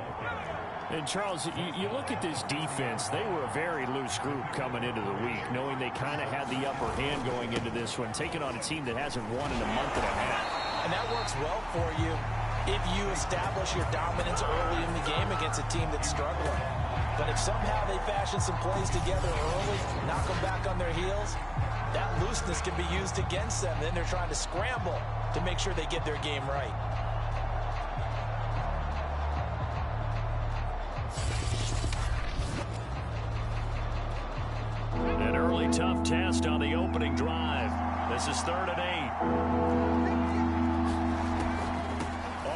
And, Charles, you look at this defense, they were a very loose group coming into the week, knowing they kind of had the upper hand going into this one, taking on a team that hasn't won in a month and a half. And that works well for you if you establish your dominance early in the game against a team that's struggling. But if somehow they fashion some plays together early, knock them back on their heels, that looseness can be used against them. Then they're trying to scramble to make sure they get their game right. An early tough test on the opening drive. This is 3rd and 8.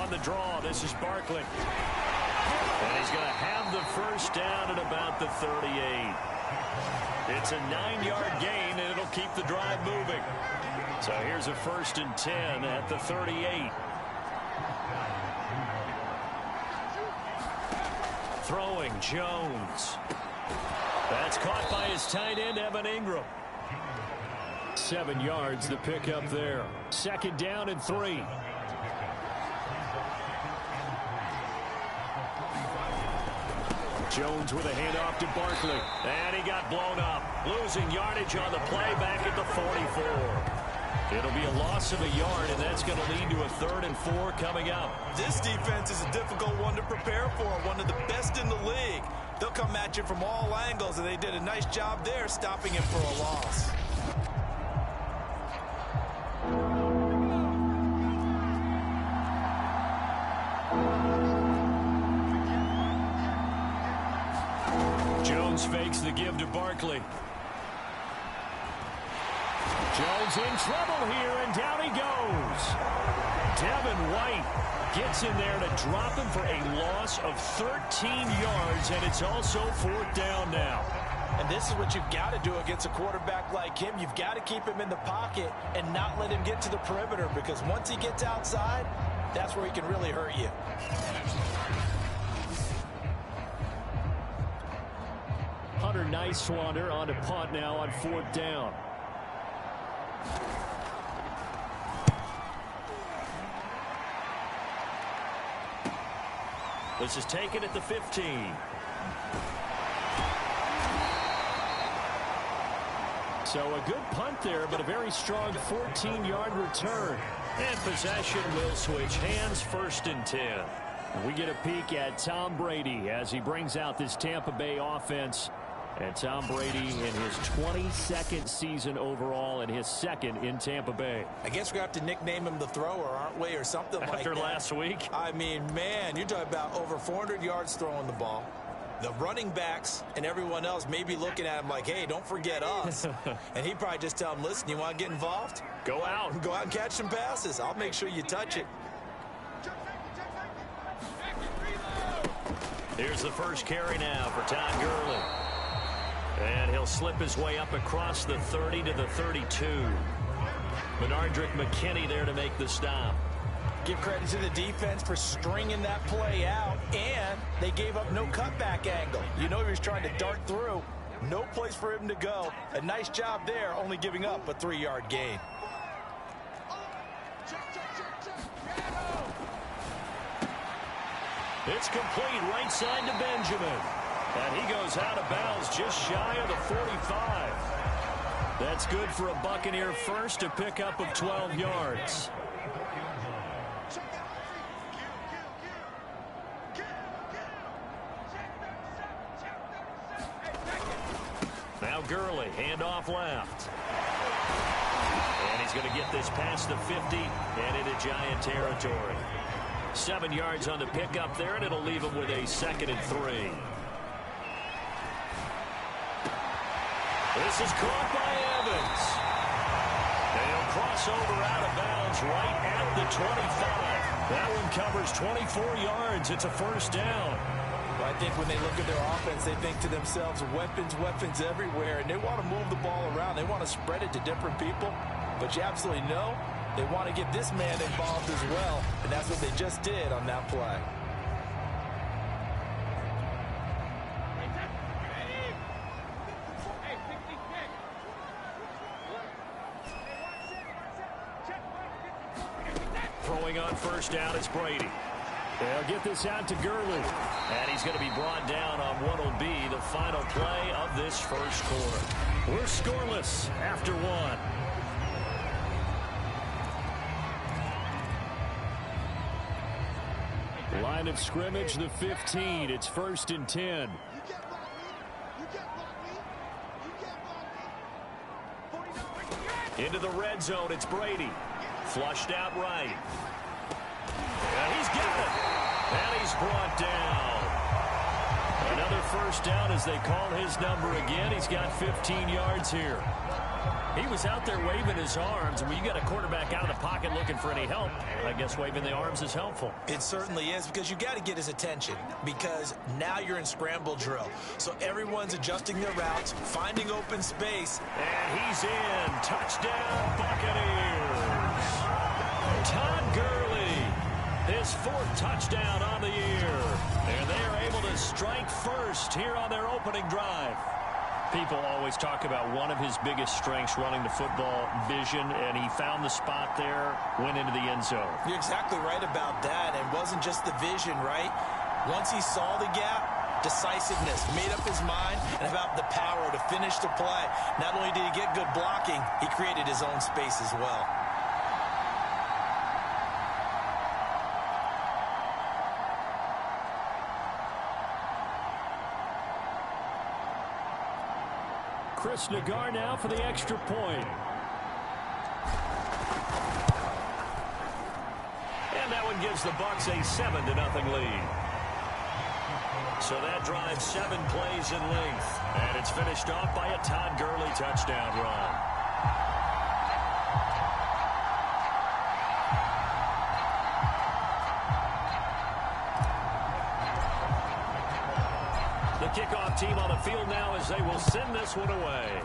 On the draw, this is Barkley. And he's going to have the first down at about the 38. It's a 9-yard gain, and it'll keep the drive moving. So here's a 1st and 10 at the 38. Throwing, Jones. That's caught by his tight end, Evan Ingram. 7 yards, the pickup there. 2nd down and 3. Jones with a handoff to Barkley. And he got blown up. Losing yardage on the play back at the 44. It'll be a loss of a yard, and that's going to lead to a 3rd and 4 coming up. This defense is a difficult one to prepare for, one of the best in the league. They'll come at you from all angles, and they did a nice job there stopping him for a loss. Jones fakes the give to Barkley. Jones in trouble here, and down he goes. Devin White gets in there to drop him for a loss of 13 yards, and it's also 4th down now. And this is what you've got to do against a quarterback like him. You've got to keep him in the pocket and not let him get to the perimeter, because once he gets outside, that's where he can really hurt you. Hunter Nicewander on to punt now on 4th down. This is taken at the 15. So a good punt there, but a very strong 14-yard return. And possession will switch hands, 1st and 10. We get a peek at Tom Brady as he brings out this Tampa Bay offense. And Tom Brady in his 22nd season overall and his 2nd in Tampa Bay. I guess we're going to have to nickname him the thrower, aren't we, or something like that. After last week? I mean, man, you're talking about over 400 yards throwing the ball. The running backs and everyone else may be looking at him like, hey, don't forget us. And he'd probably just tell him, listen, you want to get involved? Go out. Go out and catch some passes. I'll make sure you touch it. Here's the first carry now for Todd Gurley. And he'll slip his way up across the 30 to the 32. Benardrick McKinney there to make the stop. Give credit to the defense for stringing that play out, and they gave up no cutback angle. You know he was trying to dart through. No place for him to go. A nice job there, only giving up a 3-yard gain. It's complete right side to Benjamin. And he goes out of bounds just shy of the 45. That's good for a Buccaneer first, a pickup of 12 yards. Now Gurley, handoff left. And he's going to get this past the 50 and into Giant territory. 7 yards on the pickup there, and it'll leave him with a 2nd and 3. This is caught by Evans. And he'll cross over out of bounds right at the 25. That one covers 24 yards. It's a 1st down. I think when they look at their offense, they think to themselves, weapons, weapons everywhere, and they want to move the ball around. They want to spread it to different people, but you absolutely know they want to get this man involved as well, and that's what they just did on that play. Throwing on 1st down is Brady. They'll get this out to Gurley. And he's going to be brought down on what will be the final play of this 1st quarter. We're scoreless after 1. Line of scrimmage, the 15. It's 1st and 10. Into the red zone, it's Brady. Flushed out right. And he's got it. And he's brought down. Another 1st down as they call his number again. He's got 15 yards here. He was out there waving his arms. When you got a quarterback out of the pocket looking for any help, I guess waving the arms is helpful. It certainly is, because you got to get his attention, because now you're in scramble drill. So everyone's adjusting their routes, finding open space. And he's in. Touchdown, Buccaneers. Todd Gurley, his 4th touchdown on the year. And they are able to strike first here on their opening drive. People always talk about one of his biggest strengths running the football, vision, and he found the spot there, went into the end zone. You're exactly right about that, and it wasn't just the vision, right? Once he saw the gap, decisiveness, made up his mind, and about the power to finish the play. Not only did he get good blocking, he created his own space as well. Chris Nagar now for the extra point. And that one gives the Bucs a 7-0 lead. So that drives 7 plays in length. And it's finished off by a Todd Gurley touchdown run. The kickoff team on the field now as they will send this one away.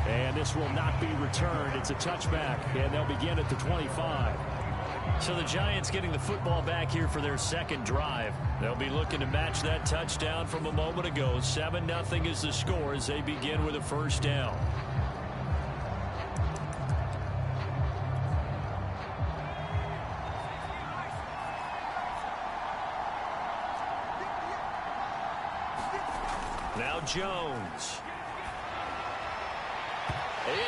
And this will not be returned. It's a touchback, and they'll begin at the 25. So the Giants getting the football back here for their 2nd drive. They'll be looking to match that touchdown from a moment ago. 7-0 is the score as they begin with a 1st down. Now Jones.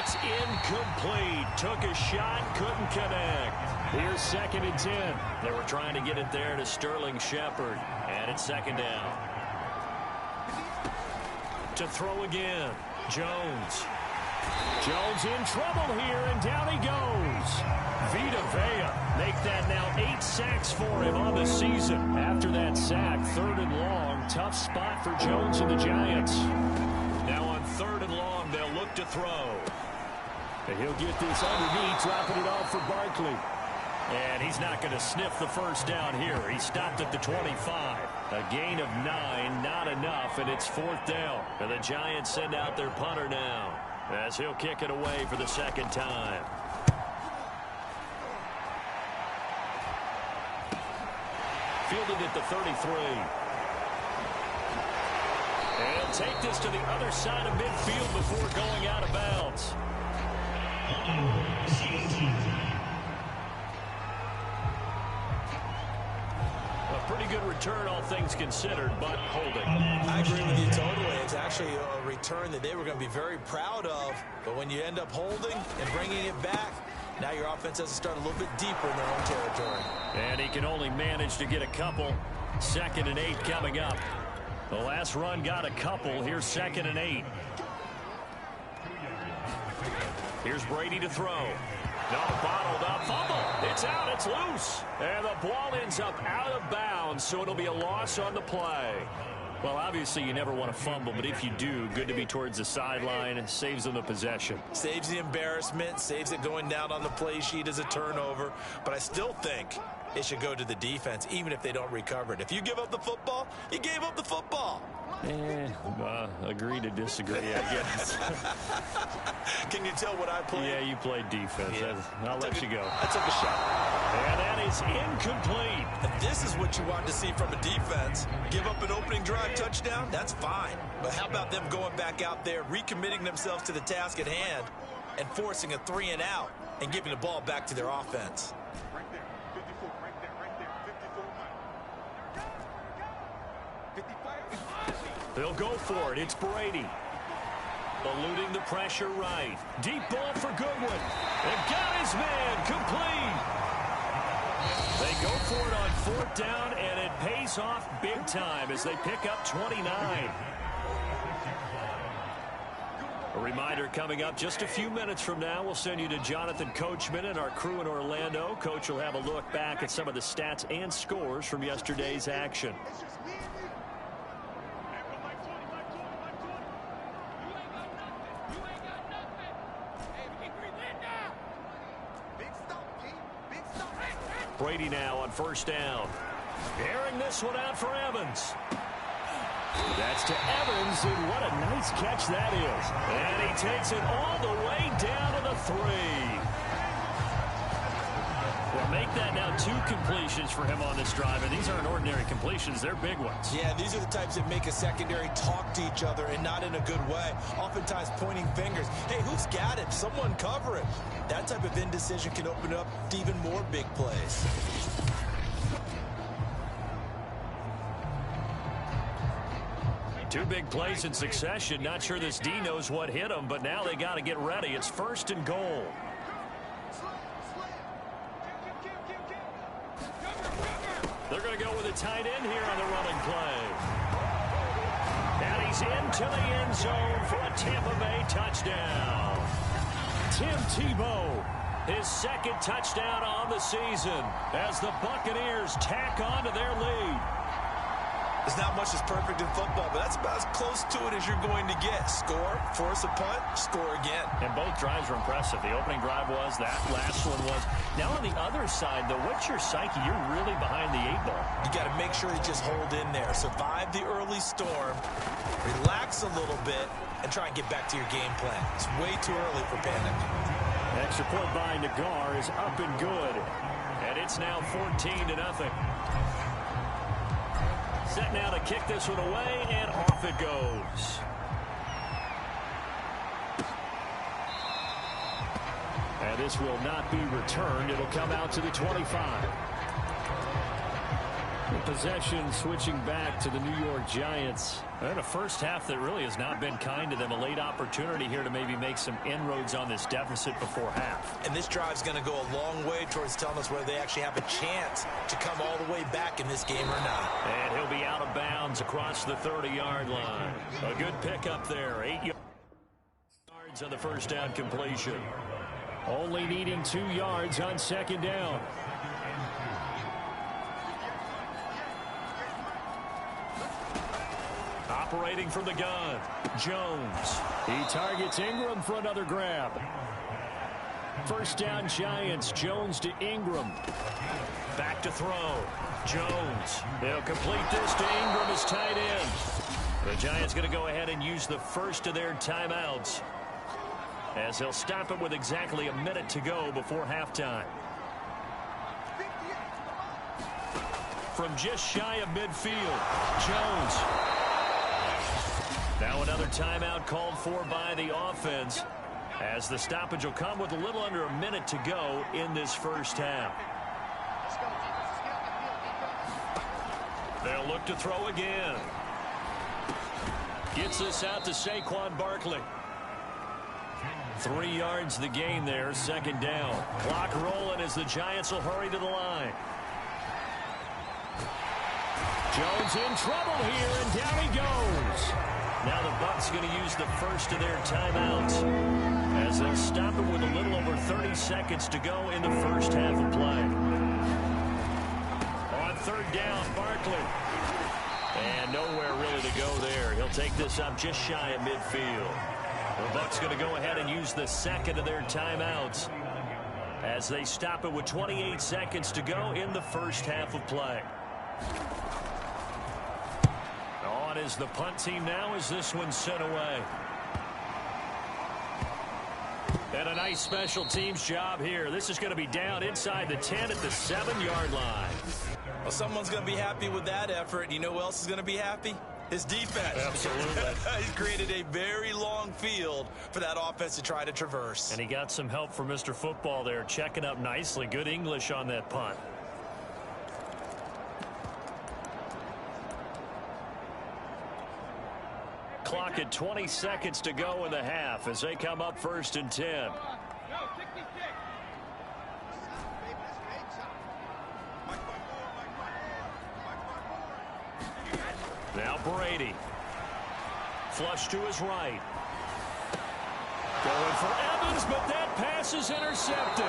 It's incomplete. Took a shot, couldn't connect. Here's 2nd and 10. They were trying to get it there to Sterling Shepard. And it's 2nd down. To throw again. Jones. Jones in trouble here, and down he goes. Vita Vea make that now 8 sacks for him on the season. After that sack, 3rd and long. Tough spot for Jones and the Giants. Now on 3rd and long, they'll look to throw. And he'll get this underneath, dropping it off for Barkley. And he's not going to sniff the first down here. He stopped at the 25. A gain of 9, not enough, and it's 4th down. And the Giants send out their punter now, as he'll kick it away for the 2nd time. Fielded at the 33. And take this to the other side of midfield before going out of bounds. A pretty good return, all things considered, but holding. I agree with you totally. It's actually a return that they were going to be very proud of. But when you end up holding and bringing it back, now your offense has to start a little bit deeper in their own territory. And he can only manage to get a couple. 2nd and 8 coming up. The last run got a couple. Here's 2nd and 8. Here's Brady to throw. No, bottled up. Fumble. It's out. It's loose. And the ball ends up out of bounds, so it'll be a loss on the play. Well, obviously, you never want to fumble, but if you do, good to be towards the sideline. Saves them the possession. Saves the embarrassment, saves it going down on the play sheet as a turnover. But I still think it should go to the defense, even if they don't recover it. If you give up the football, you gave up the football. Agree to disagree, I guess. Can you tell what I played? Yeah, you played defense. Yeah. I'll let you go. I took a shot. And that is incomplete. And this is what you want to see from a defense. Give up an opening drive touchdown, that's fine. But how about them going back out there, recommitting themselves to the task at hand, and forcing a 3 and out, and giving the ball back to their offense? They'll go for it. It's Brady. Eluding the pressure right. Deep ball for Goodwin. And got his man. Complete. They go for it on 4th down, and it pays off big time as they pick up 29. A reminder coming up just a few minutes from now, we'll send you to Jonathan Coachman and our crew in Orlando. Coach will have a look back at some of the stats and scores from yesterday's action. Brady now on 1st down. Airing this one out for Evans. That's to Evans, and what a nice catch that is. And he takes it all the way down to the 3. Well, make that now 2 completions for him on this drive, and these aren't ordinary completions. They're big ones. Yeah, these are the types that make a secondary talk to each other, and not in a good way. Oftentimes pointing fingers. Hey, who's got it? Someone cover it. That type of indecision can open up to even more big plays. Two big plays in succession. Not sure this D knows what hit him, but now they got to get ready. It's 1st and goal. They're going to go with a tight end here on the running play. And he's into the end zone for a Tampa Bay touchdown. Tim Tebow, his 2nd touchdown on the season as the Buccaneers tack on to their lead. There's not much that's perfect in football, but that's about as close to it as you're going to get. Score, force a punt, score again. And both drives were impressive. The opening drive was, that last one was. Now on the other side, though, what's your psyche? You're really behind the 8 ball. You got to make sure you just hold in there. Survive the early storm, relax a little bit, and try and get back to your game plan. It's way too early for panic. Extra point by Nagar is up and good. And it's now 14-0. Set now to kick this one away, and off it goes. And this will not be returned. It'll come out to the 25. Possession switching back to the New York Giants. And a first half that really has not been kind to them. A late opportunity here to maybe make some inroads on this deficit before half. And this drive's going to go a long way towards telling us whether they actually have a chance to come all the way back in this game or not. And he'll be out of bounds across the 30-yard line. A good pickup there. 8 yards on the first down completion. Only needing 2 yards on second down. Operating from the gun, Jones. He targets Ingram for another grab. First down Giants. Jones to Ingram. Back to throw. Jones. They'll complete this to Ingram as tight end. The Giants going to go ahead and use the first of their timeouts, as they'll stop it with exactly a minute to go before halftime. From just shy of midfield, Jones. Now another timeout called for by the offense, as the stoppage will come with a little under a minute to go in this first half. They'll look to throw again. Gets this out to Saquon Barkley. 3 yards the gain there, second down. Clock rolling as the Giants will hurry to the line. Jones in trouble here, and down he goes. Now the Bucs going to use the first of their timeouts, as they'll stop it with a little over 30 seconds to go in the first half of play. On third down, Barkley. And nowhere really to go there. He'll take this up just shy of midfield. The Bucs going to go ahead and use the second of their timeouts, as they stop it with 28 seconds to go in the first half of play. On is the punt team now as this one's sent away. And a nice special teams job here. This is going to be down inside the 10 at the 7-yard line. Well, someone's going to be happy with that effort. You know who else is going to be happy? His defense. Absolutely. He's created a very long field for that offense to try to traverse. And he got some help from Mr. Football there, checking up nicely. Good English on that punt. Clock at 20 seconds to go in the half as they come up first and 10. Now Brady. Flush to his right. Going for Evans, but that pass is intercepted.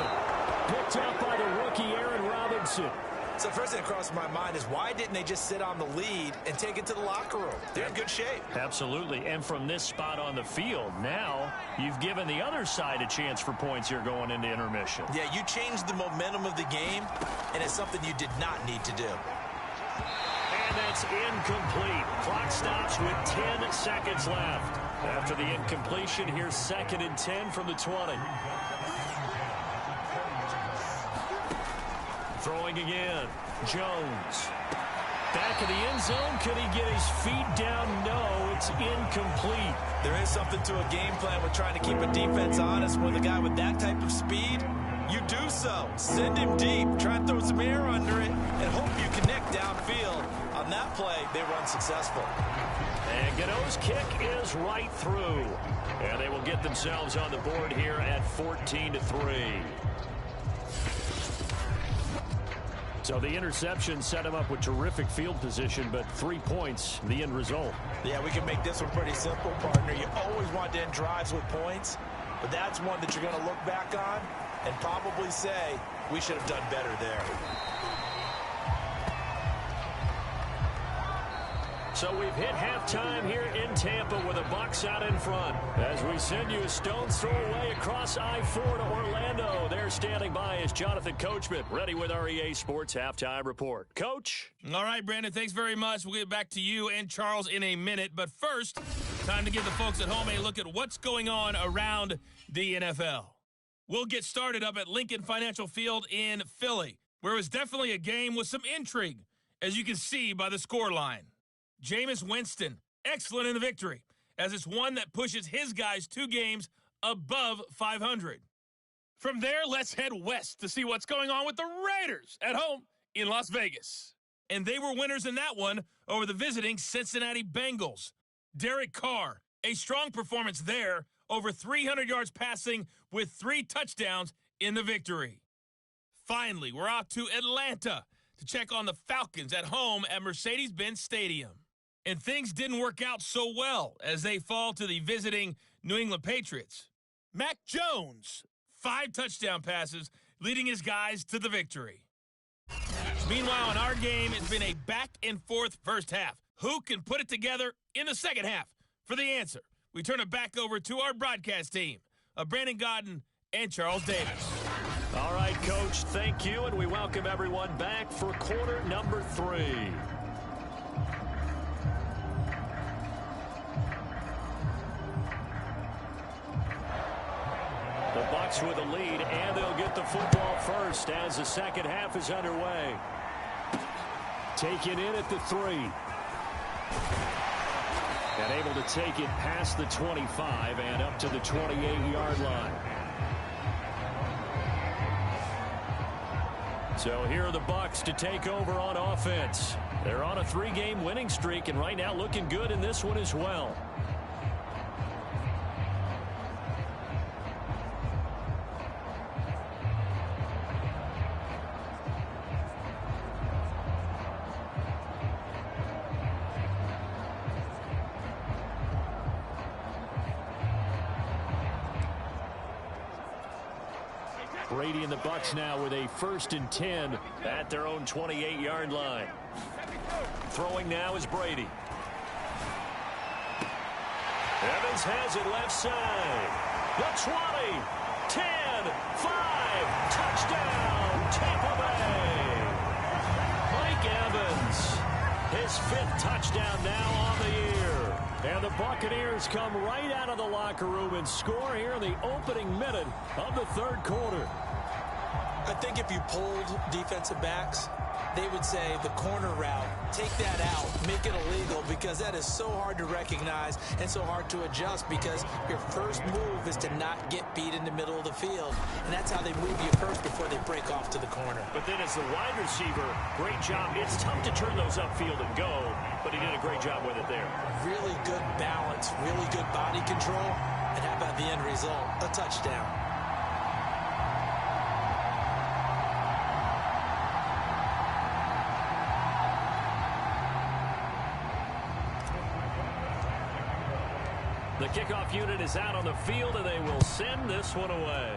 Picked up by the rookie Aaron Robinson. So the first thing that crossed my mind is, why didn't they just sit on the lead and take it to the locker room? They're in good shape. Absolutely. And from this spot on the field, now you've given the other side a chance for points here going into intermission. Yeah, you changed the momentum of the game, and it's something you did not need to do. And that's incomplete. Clock stops with 10 seconds left. After the incompletion, here's 2nd and 10 from the 20. Throwing again. Jones. Back of the end zone. Can he get his feet down? No, it's incomplete. There is something to a game plan with trying to keep a defense honest. With a guy with that type of speed, you do so. Send him deep. Try and throw some air under it and hope you connect downfield. On that play, they were unsuccessful. And Gano's kick is right through. And they will get themselves on the board here at 14-3. So the interception set him up with terrific field position, but 3 points, the end result. Yeah, we can make this one pretty simple, partner. You always want to end drives with points, but that's one that you're going to look back on and probably say, we should have done better there. So we've hit halftime here in Tampa with the Bucs out in front. As we send you a stone's throw away across I-4 to Orlando. There standing by is Jonathan Coachman, ready with our EA Sports Halftime Report. Coach? All right, Brandon, thanks very much. We'll get back to you and Charles in a minute. But first, time to give the folks at home a look at what's going on around the NFL. We'll get started up at Lincoln Financial Field in Philly, where it was definitely a game with some intrigue, as you can see by the scoreline. Jameis Winston, excellent in the victory, as it's one that pushes his guys 2 games above 500. From there, let's head west to see what's going on with the Raiders at home in Las Vegas. and they were winners in that one over the visiting Cincinnati Bengals. Derek Carr, a strong performance there, over 300 yards passing with 3 touchdowns in the victory. Finally, we're off to Atlanta to check on the Falcons at home at Mercedes-Benz Stadium. And things didn't work out so well as they fall to the visiting New England Patriots. Mac Jones, 5 touchdown passes, leading his guys to the victory. Meanwhile, in our game, it's been a back-and-forth first half. Who can put it together in the second half? For the answer, we turn it back over to our broadcast team of Brandon Godden and Charles Davis. All right, Coach, thank you, and we welcome everyone back for quarter number 3. The Bucs with a lead, and they'll get the football first as the second half is underway. Taken in at the 3. And able to take it past the 25 and up to the 28-yard line. So here are the Bucs to take over on offense. They're on a 3-game winning streak, and right now looking good in this one as well. Brady and the Bucs now with a 1st and 10 at their own 28-yard line. Throwing now is Brady. Evans has it left side. The 20, 10, 5, touchdown, Tampa Bay. Mike Evans, his 5th touchdown now on the year. And the Buccaneers come right out of the locker room and score here in the opening minute of the 3rd quarter. I think if you polled defensive backs, they would say the corner route, take that out, make it illegal, because that is so hard to recognize and so hard to adjust, because your first move is to not get beat in the middle of the field, and that's how they move you first before they break off to the corner. But then as the wide receiver, great job. It's tough to turn those upfield and go, but he did a great job with it there. Really good balance, really good body control, and how about the end result? A touchdown. The kickoff unit is out on the field, and they will send this one away.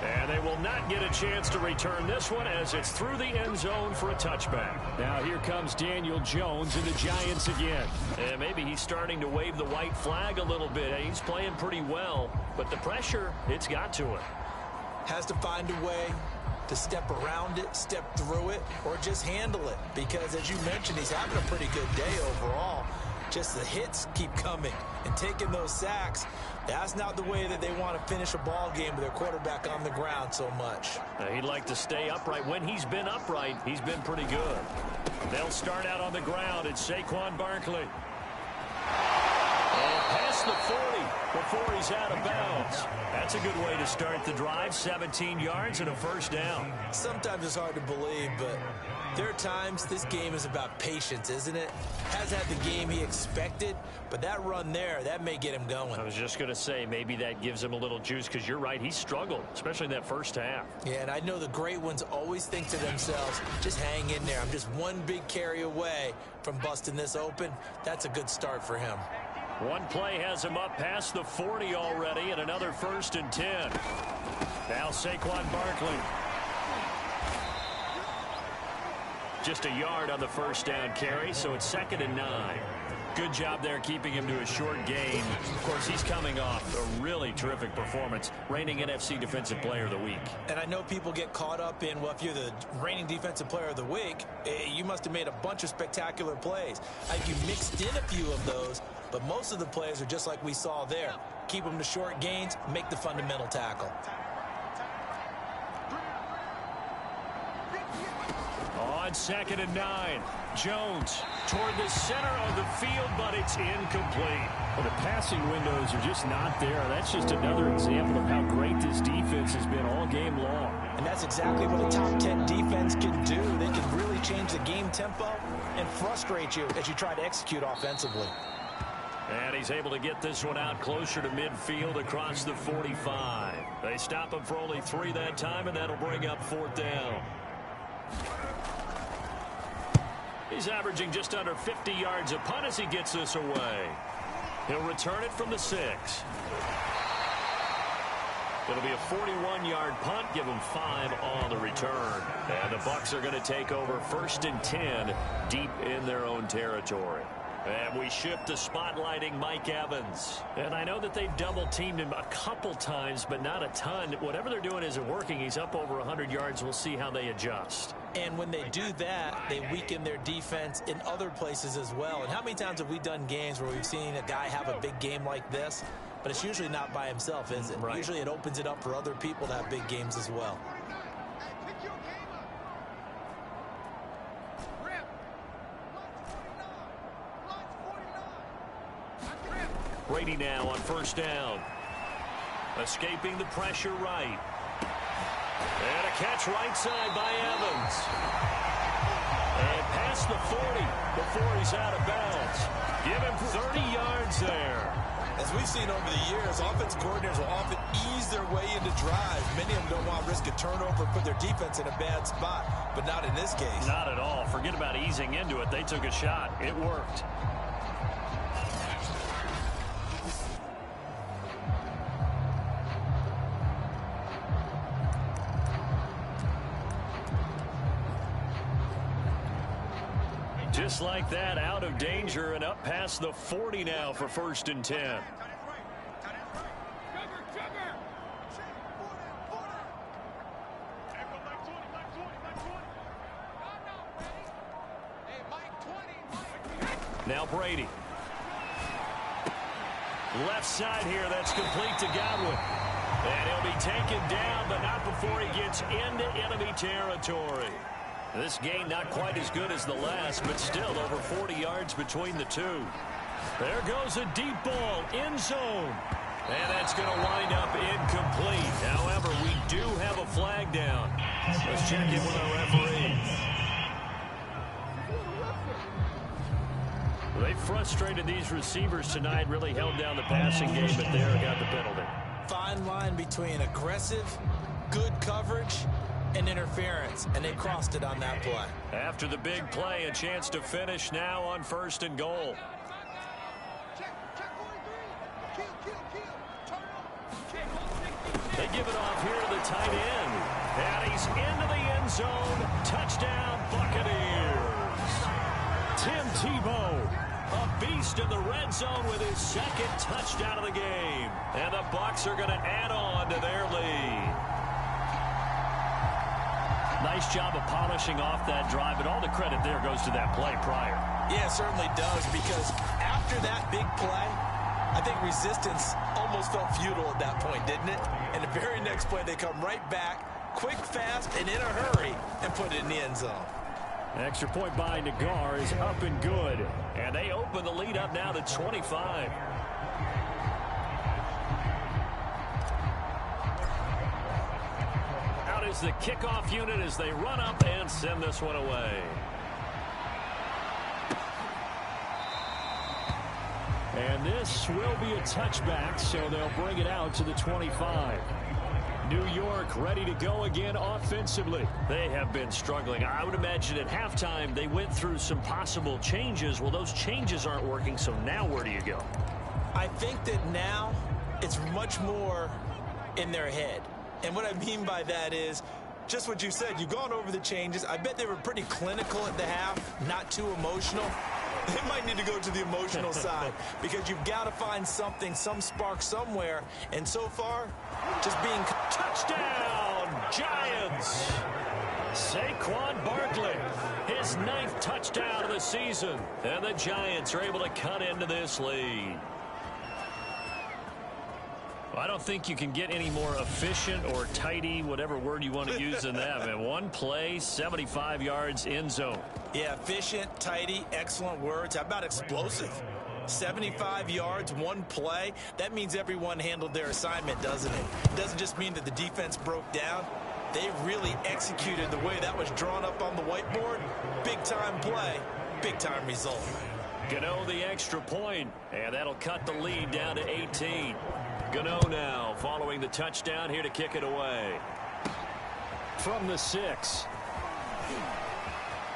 And they will not get a chance to return this one as it's through the end zone for a touchback. Now here comes Daniel Jones and the Giants again. And maybe he's starting to wave the white flag a little bit. He's playing pretty well, but the pressure, it's got to him. Has to find a way to step around it, step through it, or just handle it. Because, as you mentioned, he's having a pretty good day overall. Just the hits keep coming and taking those sacks. That's not the way that they want to finish a ball game with their quarterback on the ground so much. He'd like to stay upright. When he's been upright, he's been pretty good. They'll start out on the ground. It's Saquon Barkley. And past the 40 before he's out of bounds. That's a good way to start the drive. 17 yards and a 1st down. Sometimes it's hard to believe, but there are times this game is about patience, isn't it? Hasn't had the game he expected, but that run there, that may get him going. I was just going to say, maybe that gives him a little juice, because you're right, he struggled, especially in that 1st half. Yeah, and I know the great ones always think to themselves, just hang in there. I'm just one big carry away from busting this open. That's a good start for him. One play has him up past the 40 already, and another 1st and 10. Now Saquon Barkley. Just a yard on the 1st down carry, so it's 2nd and 9. Good job there keeping him to a short gain. Of course, he's coming off a really terrific performance, reigning NFC Defensive Player of the Week. And I know people get caught up in, well, if you're the reigning Defensive Player of the Week, you must have made a bunch of spectacular plays. I think you mixed in a few of those, but most of the plays are just like we saw there. Keep them to short gains, make the fundamental tackle. 2nd and 9. Jones toward the center of the field, but it's incomplete. Well, the passing windows are just not there. That's just another example of how great this defense has been all game long. And that's exactly what a top 10 defense can do. They can really change the game tempo and frustrate you as you try to execute offensively. And he's able to get this one out closer to midfield across the 45. They stop him for only 3 that time, and that'll bring up 4th down. He's averaging just under 50 yards a punt as he gets this away. He'll return it from the 6. It'll be a 41-yard punt. Give him 5 on the return. And the Bucs are going to take over 1st and 10 deep in their own territory. And we shift to spotlighting Mike Evans. And I know that they've double-teamed him a couple times, but not a ton. Whatever they're doing isn't working. He's up over 100 yards. We'll see how they adjust. And when they do that, they weaken their defense in other places as well. And how many times have we done games where we've seen a guy have a big game like this? But it's usually not by himself, is it? Right. Usually it opens it up for other people to have big games as well. Brady now on 1st down. Escaping the pressure right. And a catch right side by Evans. And past the 40 before he's out of bounds. Give him 30 yards there. As we've seen over the years, offensive coordinators will often ease their way into drives. Many of them don't want to risk a turnover, put their defense in a bad spot, but not in this case. Not at all. Forget about easing into it. They took a shot. It worked. Just like that, out of danger and up past the 40 now for 1st and 10. Now Brady. Left side here, that's complete to Godwin. And he'll be taken down, but not before he gets into enemy territory. This game not quite as good as the last, but still over 40 yards between the two. There goes a deep ball, end zone. And that's going to wind up incomplete. However, we do have a flag down. Let's check in with our referee. They frustrated these receivers tonight, really held down the passing game, but there got the penalty. Fine line between aggressive, good coverage, and interference, and they crossed it on that play. After the big play, a chance to finish now on 1st and goal. They give it off here to the tight end. And he's into the end zone. Touchdown, Buccaneers. Tim Tebow, a beast in the red zone with his 2nd touchdown of the game. And the Bucs are going to add on to their lead. Nice job of polishing off that drive, but all the credit there goes to that play prior. Yeah, it certainly does, because after that big play, I think resistance almost felt futile at that point, didn't it? And the very next play, they come right back, quick, fast, and in a hurry, and put it in the end zone. Extra point by Nagar is up and good. And they open the lead up now to 25. Out is the kickoff unit as they run up and send this one away. And this will be a touchback, so they'll bring it out to the 25. New York ready to go again offensively. They have been struggling. I would imagine at halftime they went through some possible changes. Well, those changes aren't working, so now where do you go? I think that now it's much more in their head. And what I mean by that is just what you said. You've gone over the changes. I bet they were pretty clinical at the half, not too emotional. They might need to go to the emotional side because you've got to find something, some spark somewhere. And so far, just being... Touchdown, Giants! Saquon Barkley, his 9th touchdown of the season. And the Giants are able to cut into this lead. Well, I don't think you can get any more efficient or tidy, whatever word you want to use than that, man. One play, 75 yards, end zone. Yeah, efficient, tidy, excellent words. How about explosive? 75 yards, one play. That means everyone handled their assignment, doesn't it? It doesn't just mean that the defense broke down. They really executed the way that was drawn up on the whiteboard. Big-time play, big-time result. Gano the extra point, and that'll cut the lead down to 18. Gano now following the touchdown here to kick it away. From the 6.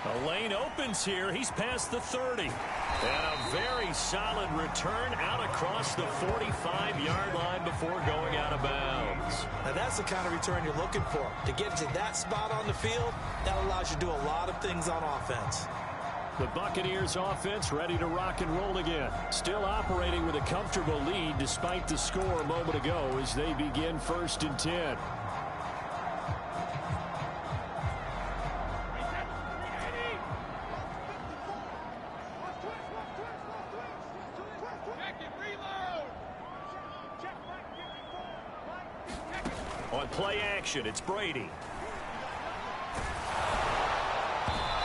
The lane opens here. He's past the 30. And a very solid return out across the 45-yard line before going out of bounds. Now that's the kind of return you're looking for. To get to that spot on the field, that allows you to do a lot of things on offense. The Buccaneers offense ready to rock and roll again. Still operating with a comfortable lead despite the score a moment ago as they begin 1st and 10. On play action, it's Brady.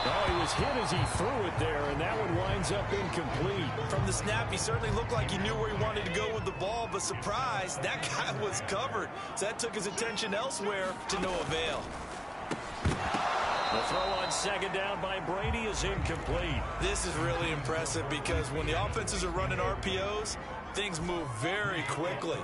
Oh, he was hit as he threw it there, and that one winds up incomplete. From the snap, he certainly looked like he knew where he wanted to go with the ball, but surprise, that guy was covered. So that took his attention elsewhere to no avail. The throw on 2nd down by Brady is incomplete. This is really impressive because when the offenses are running RPOs, things move very quickly.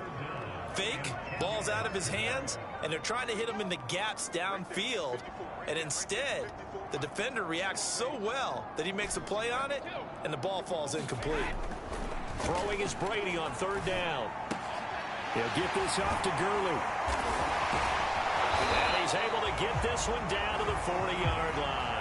Fake, ball's out of his hands, and they're trying to hit him in the gaps downfield. And instead, the defender reacts so well that he makes a play on it, and the ball falls incomplete. Throwing is Brady on 3rd down. He'll get this off to Gurley. And he's able to get this one down to the 40-yard line.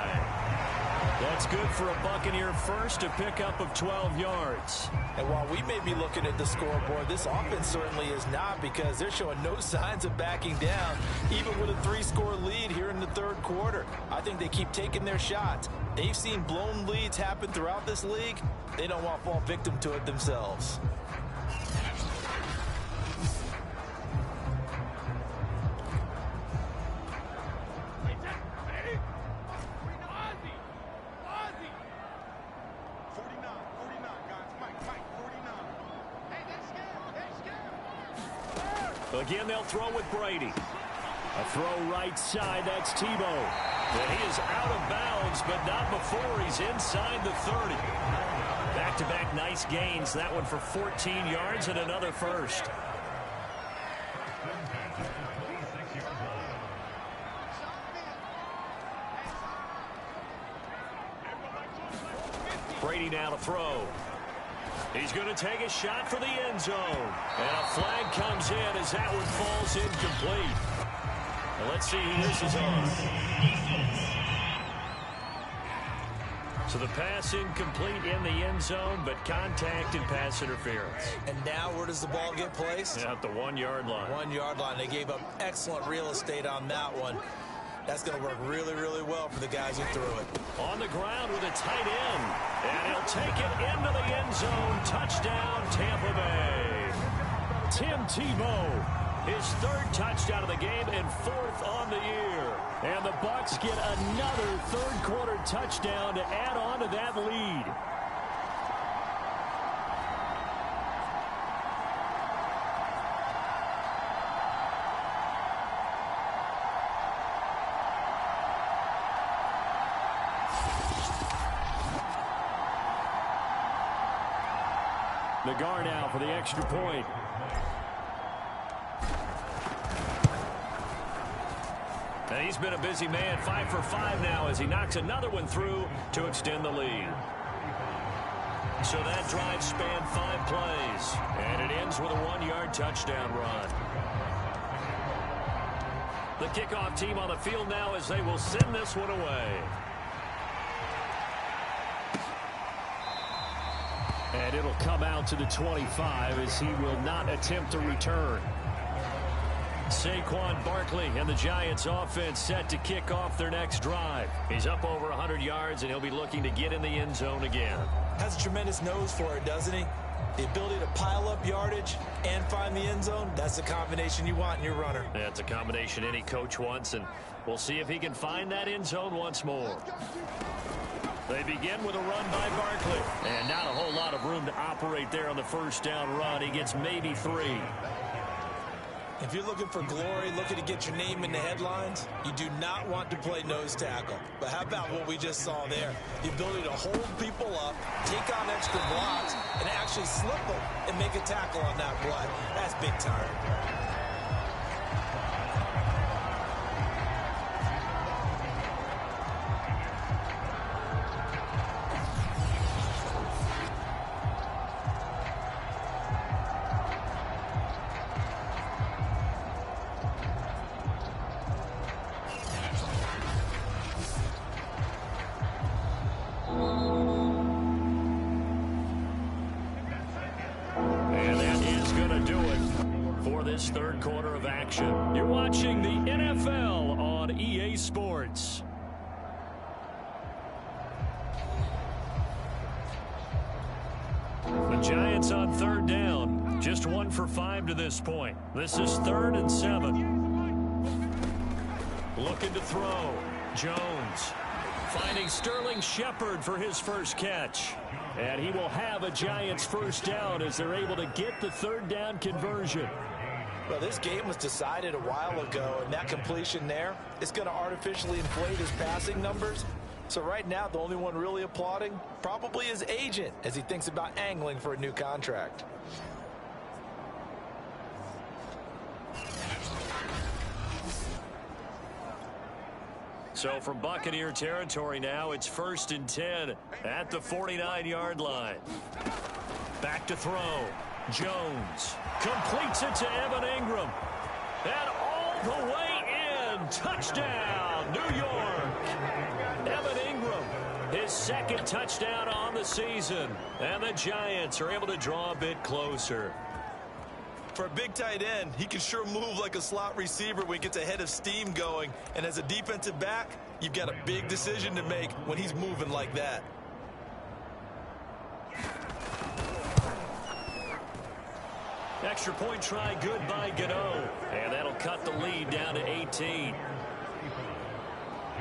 That's good for a Buccaneer first, a pickup of 12 yards. And while we may be looking at the scoreboard, this offense certainly is not, because they're showing no signs of backing down, even with a 3-score lead here in the 3rd quarter. I think they keep taking their shots. They've seen blown leads happen throughout this league. They don't want to fall victim to it themselves. Again, they'll throw with Brady. A throw right side, that's Tebow. And he is out of bounds, but not before he's inside the 30. Back-to-back nice gains. That one for 14 yards and another first. Brady now to throw. He's going to take a shot for the end zone. And a flag comes in as that one falls incomplete. Well, let's see who this is on. So the pass incomplete in the end zone, but contact and pass interference. And now where does the ball get placed? At the 1-yard line. 1-yard line. They gave up excellent real estate on that one. That's going to work really, really well for the guys who threw it. On the ground with a tight end. And he'll take it into the end zone. Touchdown, Tampa Bay. Tim Tebow. His 3rd touchdown of the game and 4th on the year. And the Bucs get another 3rd quarter touchdown to add on to that lead. The guard now for the extra point. And he's been a busy man, 5 for 5 now as he knocks another one through to extend the lead. So that drive spanned 5 plays, and it ends with a 1-yard touchdown run. The kickoff team on the field now as they will send this one away. And it'll come out to the 25 as he will not attempt to return. Saquon Barkley and the Giants offense set to kick off their next drive. He's up over 100 yards, and he'll be looking to get in the end zone again. Has a tremendous nose for it, doesn't he? The ability to pile up yardage and find the end zone, that's the combination you want in your runner. Yeah, it's a combination any coach wants, and we'll see if he can find that end zone once more. They begin with a run by Barkley. And not a whole lot of room to operate there on the first down run. He gets maybe 3. If you're looking for glory, looking to get your name in the headlines, you do not want to play nose tackle. But how about what we just saw there? The ability to hold people up, take on extra blocks, and actually slip them and make a tackle on that play. That's big time. Third quarter of action. You're watching the NFL on EA Sports. The Giants on third down. Just 1 for 5 to this point. This is 3rd and 7. Looking to throw. Jones. Finding Sterling Shepard for his first catch. And he will have a Giants first down as they're able to get the third down conversion. Well, this game was decided a while ago, and that completion there is going to artificially inflate his passing numbers. So right now, the only one really applauding probably his agent as he thinks about angling for a new contract. So from Buccaneer territory now, it's 1st and 10 at the 49-yard line. Back to throw. Jones completes it to Evan Ingram. And all the way in. Touchdown, New York. Evan Ingram, his 2nd touchdown on the season. And the Giants are able to draw a bit closer. For a big tight end, he can sure move like a slot receiver when he gets a head of steam going. And as a defensive back, you've got a big decision to make when he's moving like that. Extra point try good by Gano. And that'll cut the lead down to 18.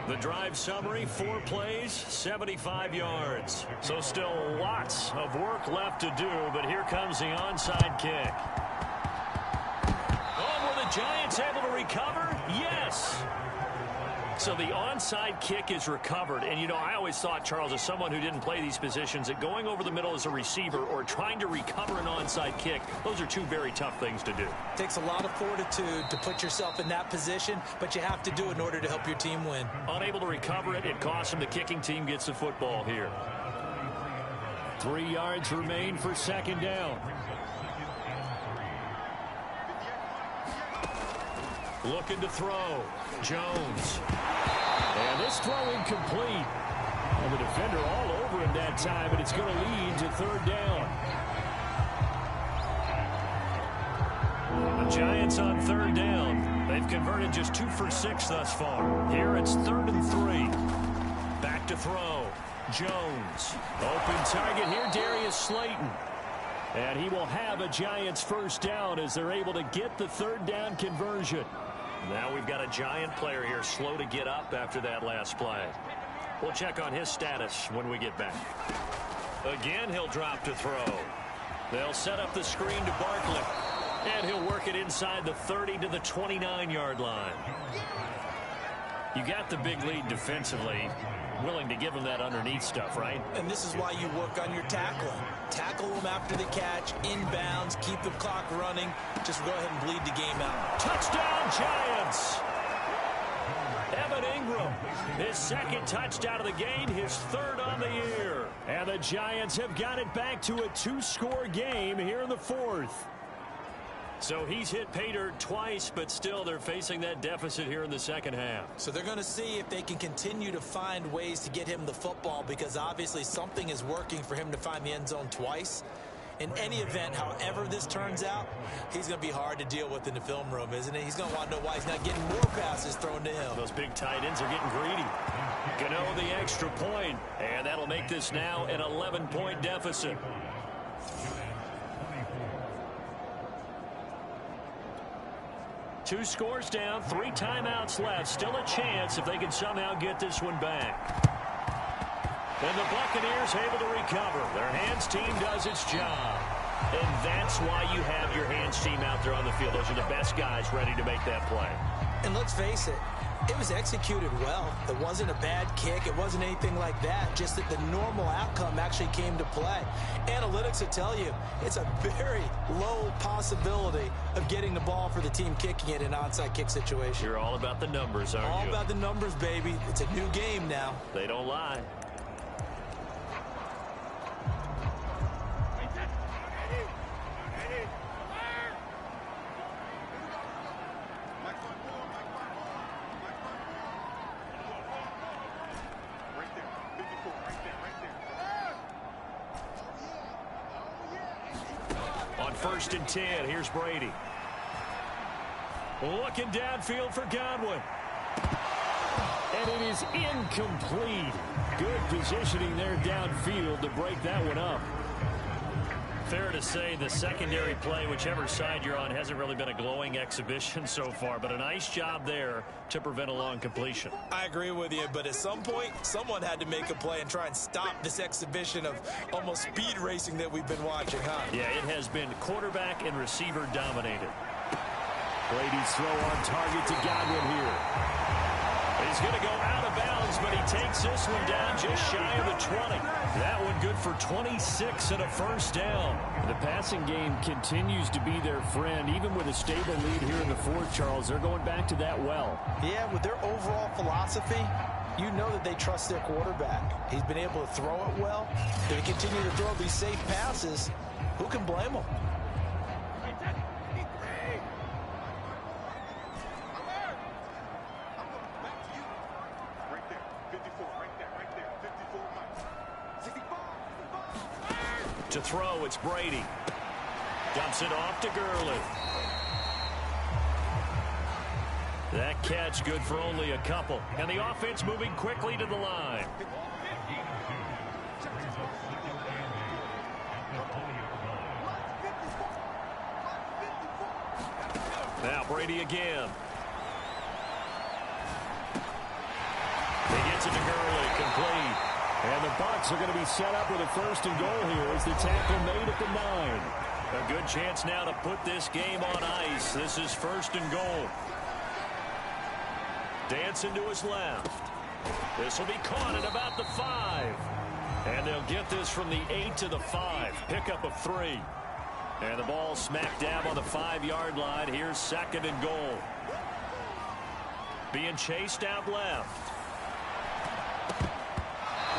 The drive summary, 4 plays, 75 yards. So still lots of work left to do, but here comes the onside kick. Oh, were the Giants able to recover? Yes. So the onside kick is recovered. And, you know, I always thought, Charles, as someone who didn't play these positions, that going over the middle as a receiver or trying to recover an onside kick, those are 2 very tough things to do. Takes a lot of fortitude to put yourself in that position, but you have to do it in order to help your team win. Unable to recover it, it costs him. The kicking team gets the football here. 3 yards remain for 2nd down. Looking to throw. Jones. And this throw incomplete. And the defender all over him that time, and it's going to lead to 3rd down. The Giants on 3rd down. They've converted just 2 for 6 thus far. Here it's 3rd and 3. Back to throw. Jones. Open target here, Darius Slayton. And he will have a Giants first down as they're able to get the 3rd down conversion. Now we've got a Giant player here slow to get up after that last play. We'll check on his status when we get back. Again, he'll drop to throw. They'll set up the screen to Barkley. And he'll work it inside the 30 to the 29-yard line. You got the big lead defensively. Willing to give him that underneath stuff, right? And this is why you work on your tackling. Tackle them after the catch, inbounds, keep the clock running. Just go ahead and bleed the game out. Touchdown, Giants! Evan Ingram, his 2nd touchdown of the game, his 3rd on the year. And the Giants have got it back to a 2-score game here in the 4th. So he's hit pay dirt twice, but still they're facing that deficit here in the 2nd half. So they're going to see if they can continue to find ways to get him the football, because obviously something is working for him to find the end zone twice. In any event, however this turns out, he's going to be hard to deal with in the film room, isn't he? He's going to want to know why he's not getting more passes thrown to him. Those big tight ends are getting greedy. Gano the extra point, and that'll make this now an 11-point deficit. 2 scores down, 3 timeouts left. Still a chance if they can somehow get this one back. And the Buccaneers able to recover. Their hands team does its job. And that's why you have your hands team out there on the field. Those are the best guys ready to make that play. And let's face it, it was executed well. It wasn't a bad kick. It wasn't anything like that. Just that the normal outcome actually came to play. Analytics will tell you it's a very low possibility of getting the ball for the team kicking it in an onside kick situation. You're all about the numbers, aren't you? All about the numbers, baby. It's a new game now. They don't lie. First and 10. Here's Brady. Looking downfield for Godwin. And it is incomplete. Good positioning there downfield to break that one up. Fair to say the secondary play, whichever side you're on, hasn't really been a glowing exhibition so far, but a nice job there to prevent a long completion. I agree with you, but at some point, someone had to make a play and try and stop this exhibition of almost speed racing that we've been watching, huh? Yeah, it has been quarterback and receiver dominated. Brady's throw on target to Godwin here. He's going to go out of bounds, but he takes this one down just shy of the 20. That one good for 26 and a first down. The passing game continues to be their friend. Even with a stable lead here in the fourth, Charles, they're going back to that well. Yeah, with their overall philosophy, you know that they trust their quarterback. He's been able to throw it well. They continue to throw these safe passes. Who can blame them? To throw, it's Brady. Dumps it off to Gurley. That catch good for only a couple. And the offense moving quickly to the line. Now Brady again. He gets it to Gurley, complete. And the Bucs are going to be set up with a first and goal here as the tackle made at the 9. A good chance now to put this game on ice. This is first and goal. Dancing to his left. This will be caught at about the 5. And they'll get this from the 8 to the 5. Pickup of 3. And the ball smack dab on the 5-yard line. Here's second and goal. Being chased out left.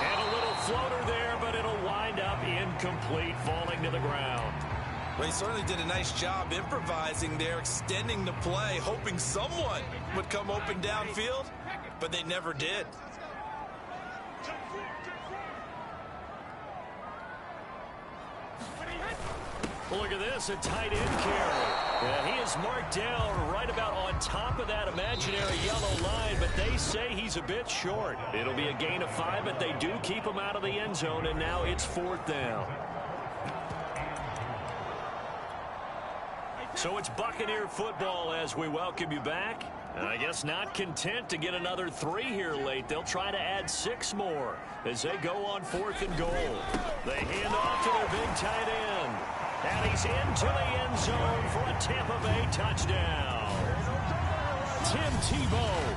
And a little floater there, but it'll wind up incomplete, falling to the ground. Well, he certainly did a nice job improvising there, extending the play, hoping someone would come open downfield, but they never did. Well, look at this, a tight end carry. Yeah, he is marked down right about on top of that imaginary yellow line, but they say he's a bit short. It'll be a gain of 5, but they do keep him out of the end zone, and now it's 4th down. So it's Buccaneer football as we welcome you back. And I guess not content to get another 3 here late. They'll try to add 6 more as they go on 4th and goal. They hand off to their big tight end. And he's into the end zone for a Tampa Bay touchdown. Tim Tebow.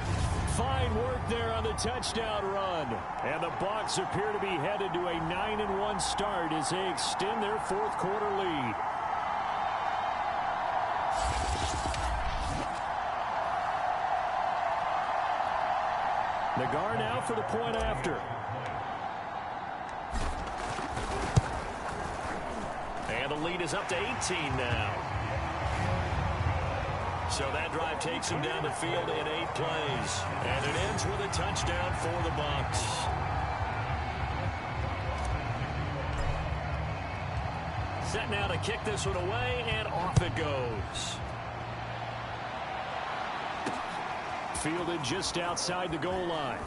Fine work there on the touchdown run. And the Bucs appear to be headed to a 9-1 start as they extend their 4th quarter lead. Nagar now for the point after. And the lead is up to 18 now. So that drive takes him down the field in 8 plays. And it ends with a touchdown for the Bucs. Set now to kick this one away, and off it goes. Fielded just outside the goal line.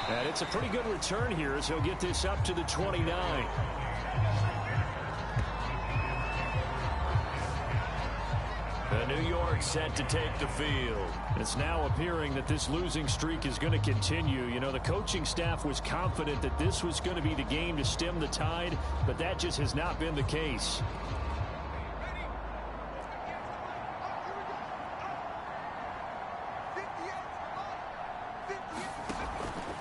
And it's a pretty good return here as he'll get this up to the 29. The New York set to take the field. It's now appearing that this losing streak is going to continue. You know, the coaching staff was confident that this was going to be the game to stem the tide, but that just has not been the case.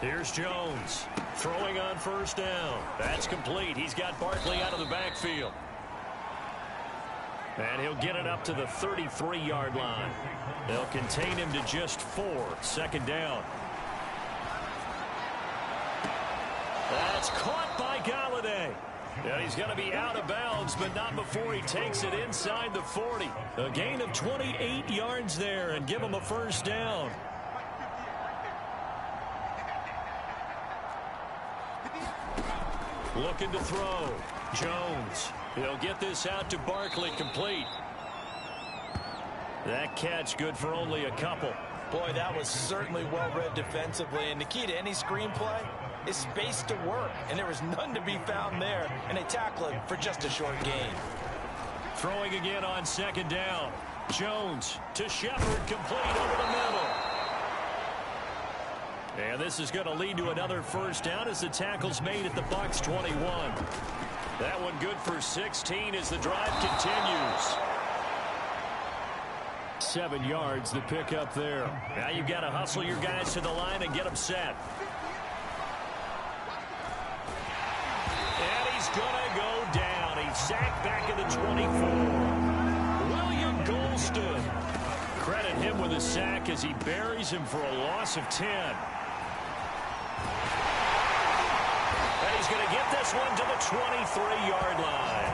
Here's Jones throwing on first down. That's complete. He's got Barkley out of the backfield. And he'll get it up to the 33-yard line. They'll contain him to just 4. Second down. That's caught by Galladay. And he's going to be out of bounds, but not before he takes it inside the 40. A gain of 28 yards there and give him a first down. Looking to throw. Jones. He'll get this out to Barkley, complete. That catch good for only a couple. Boy, that was certainly well-read defensively. And the key to any screenplay is space to work. And there was none to be found there. And they tackle him for just a short gain. Throwing again on second down. Jones to Shepard, complete over the middle. And this is going to lead to another first down as the tackle's made at the Bucs 21. That one good for 16 as the drive continues. 7 yards, the pickup there. Now you've got to hustle your guys to the line and get them set. And he's going to go down. He's sacked back at the 24. William Golston. Credit him with a sack as he buries him for a loss of 10. He's going to get this one to the 23-yard line.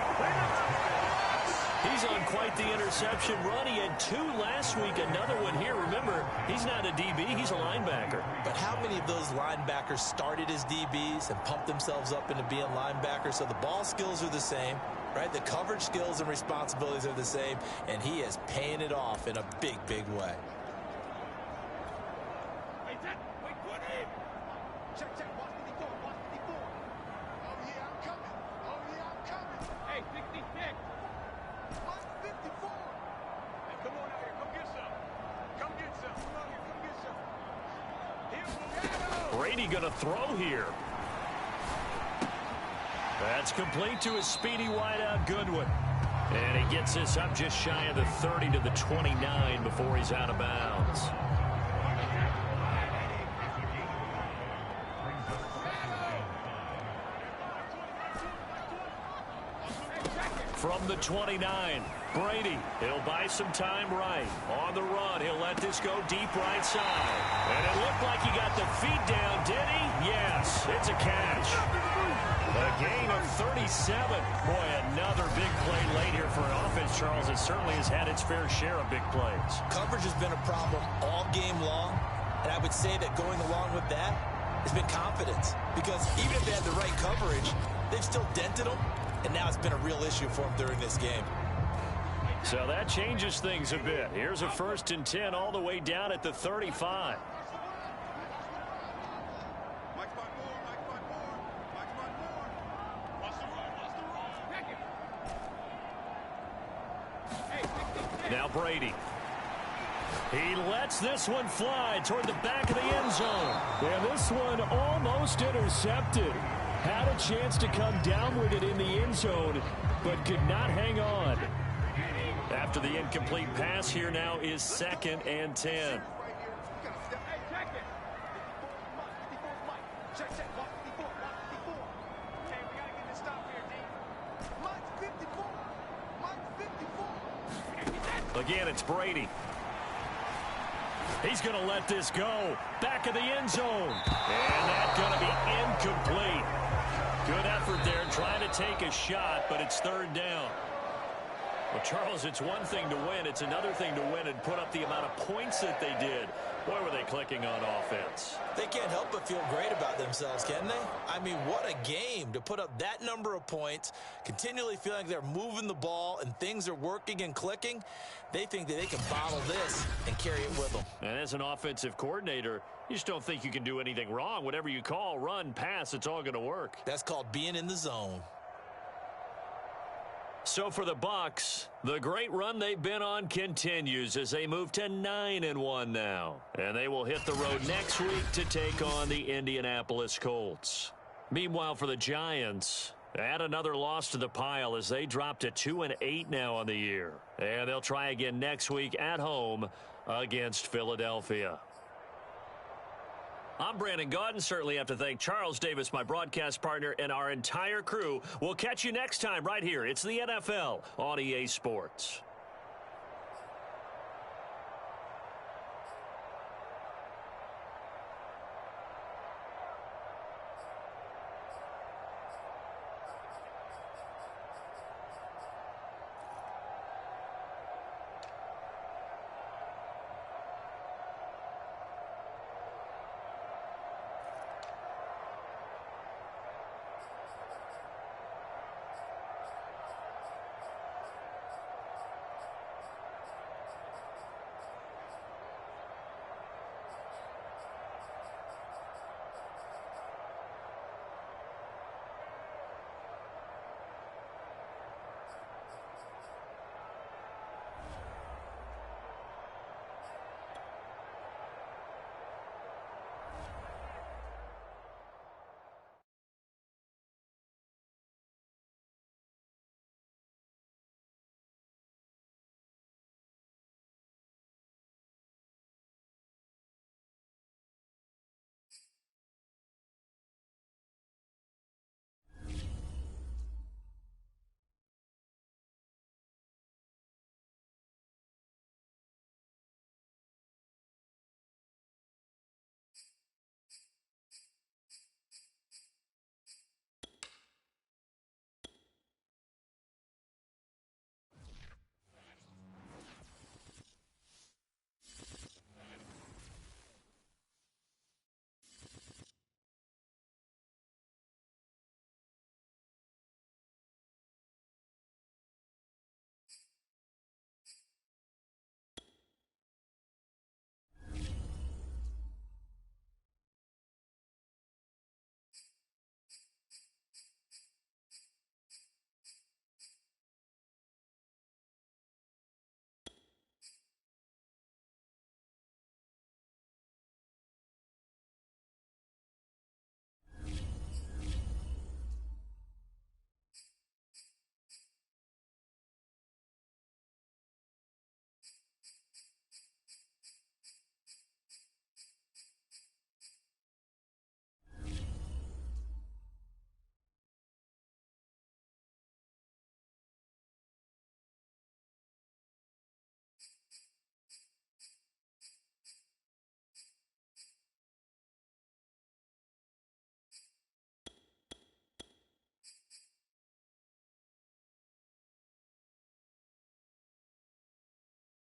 He's on quite the interception run. He had 2 last week, another one here. Remember, he's not a DB, he's a linebacker. But how many of those linebackers started as DBs and pumped themselves up into being linebackers? So the ball skills are the same, right? The coverage skills and responsibilities are the same, and he is paying it off in a big, big way. Brady going to throw here. That's complete to his speedy wideout Goodwin. And he gets this up just shy of the 30 to the 29 before he's out of bounds. From the 29, Brady, he'll buy some time right. On the run, he'll let this go deep right side. And it looked like he got the feet down, did he? Yes, it's a catch. A gain of 37. Boy, another big play late here for an offense, Charles. It certainly has had its fair share of big plays. Coverage has been a problem all game long, and I would say that going along with that has been confidence. Because even if they had the right coverage, they've still dented them. And now it's been a real issue for him during this game. So that changes things a bit. Here's a 1st and 10 all the way down at the 35. Now Brady. He lets this one fly toward the back of the end zone. And this one almost intercepted. Had a chance to come down with it in the end zone, but could not hang on. After the incomplete pass, here now is 2nd and 10. Again, it's Brady. He's going to let this go. Back of the end zone. And that's going to be incomplete. Good effort there, trying to take a shot, but it's 3rd down. Well, Charles, it's one thing to win. It's another thing to win and put up the amount of points that they did. Boy, were they clicking on offense. They can't help but feel great about themselves, can they? I mean, what a game to put up that number of points, continually feeling like they're moving the ball and things are working and clicking. They think that they can bottle this and carry it with them. And as an offensive coordinator, you just don't think you can do anything wrong. Whatever you call, run, pass, it's all going to work. That's called being in the zone. So for the Bucs, the great run they've been on continues as they move to 9-1 now. And they will hit the road next week to take on the Indianapolis Colts. Meanwhile, for the Giants, add another loss to the pile as they drop to 2-8 now on the year. And they'll try again next week at home against Philadelphia. I'm Brandon Gaudin. Certainly have to thank Charles Davis, my broadcast partner, and our entire crew. We'll catch you next time right here. It's the NFL on EA Sports.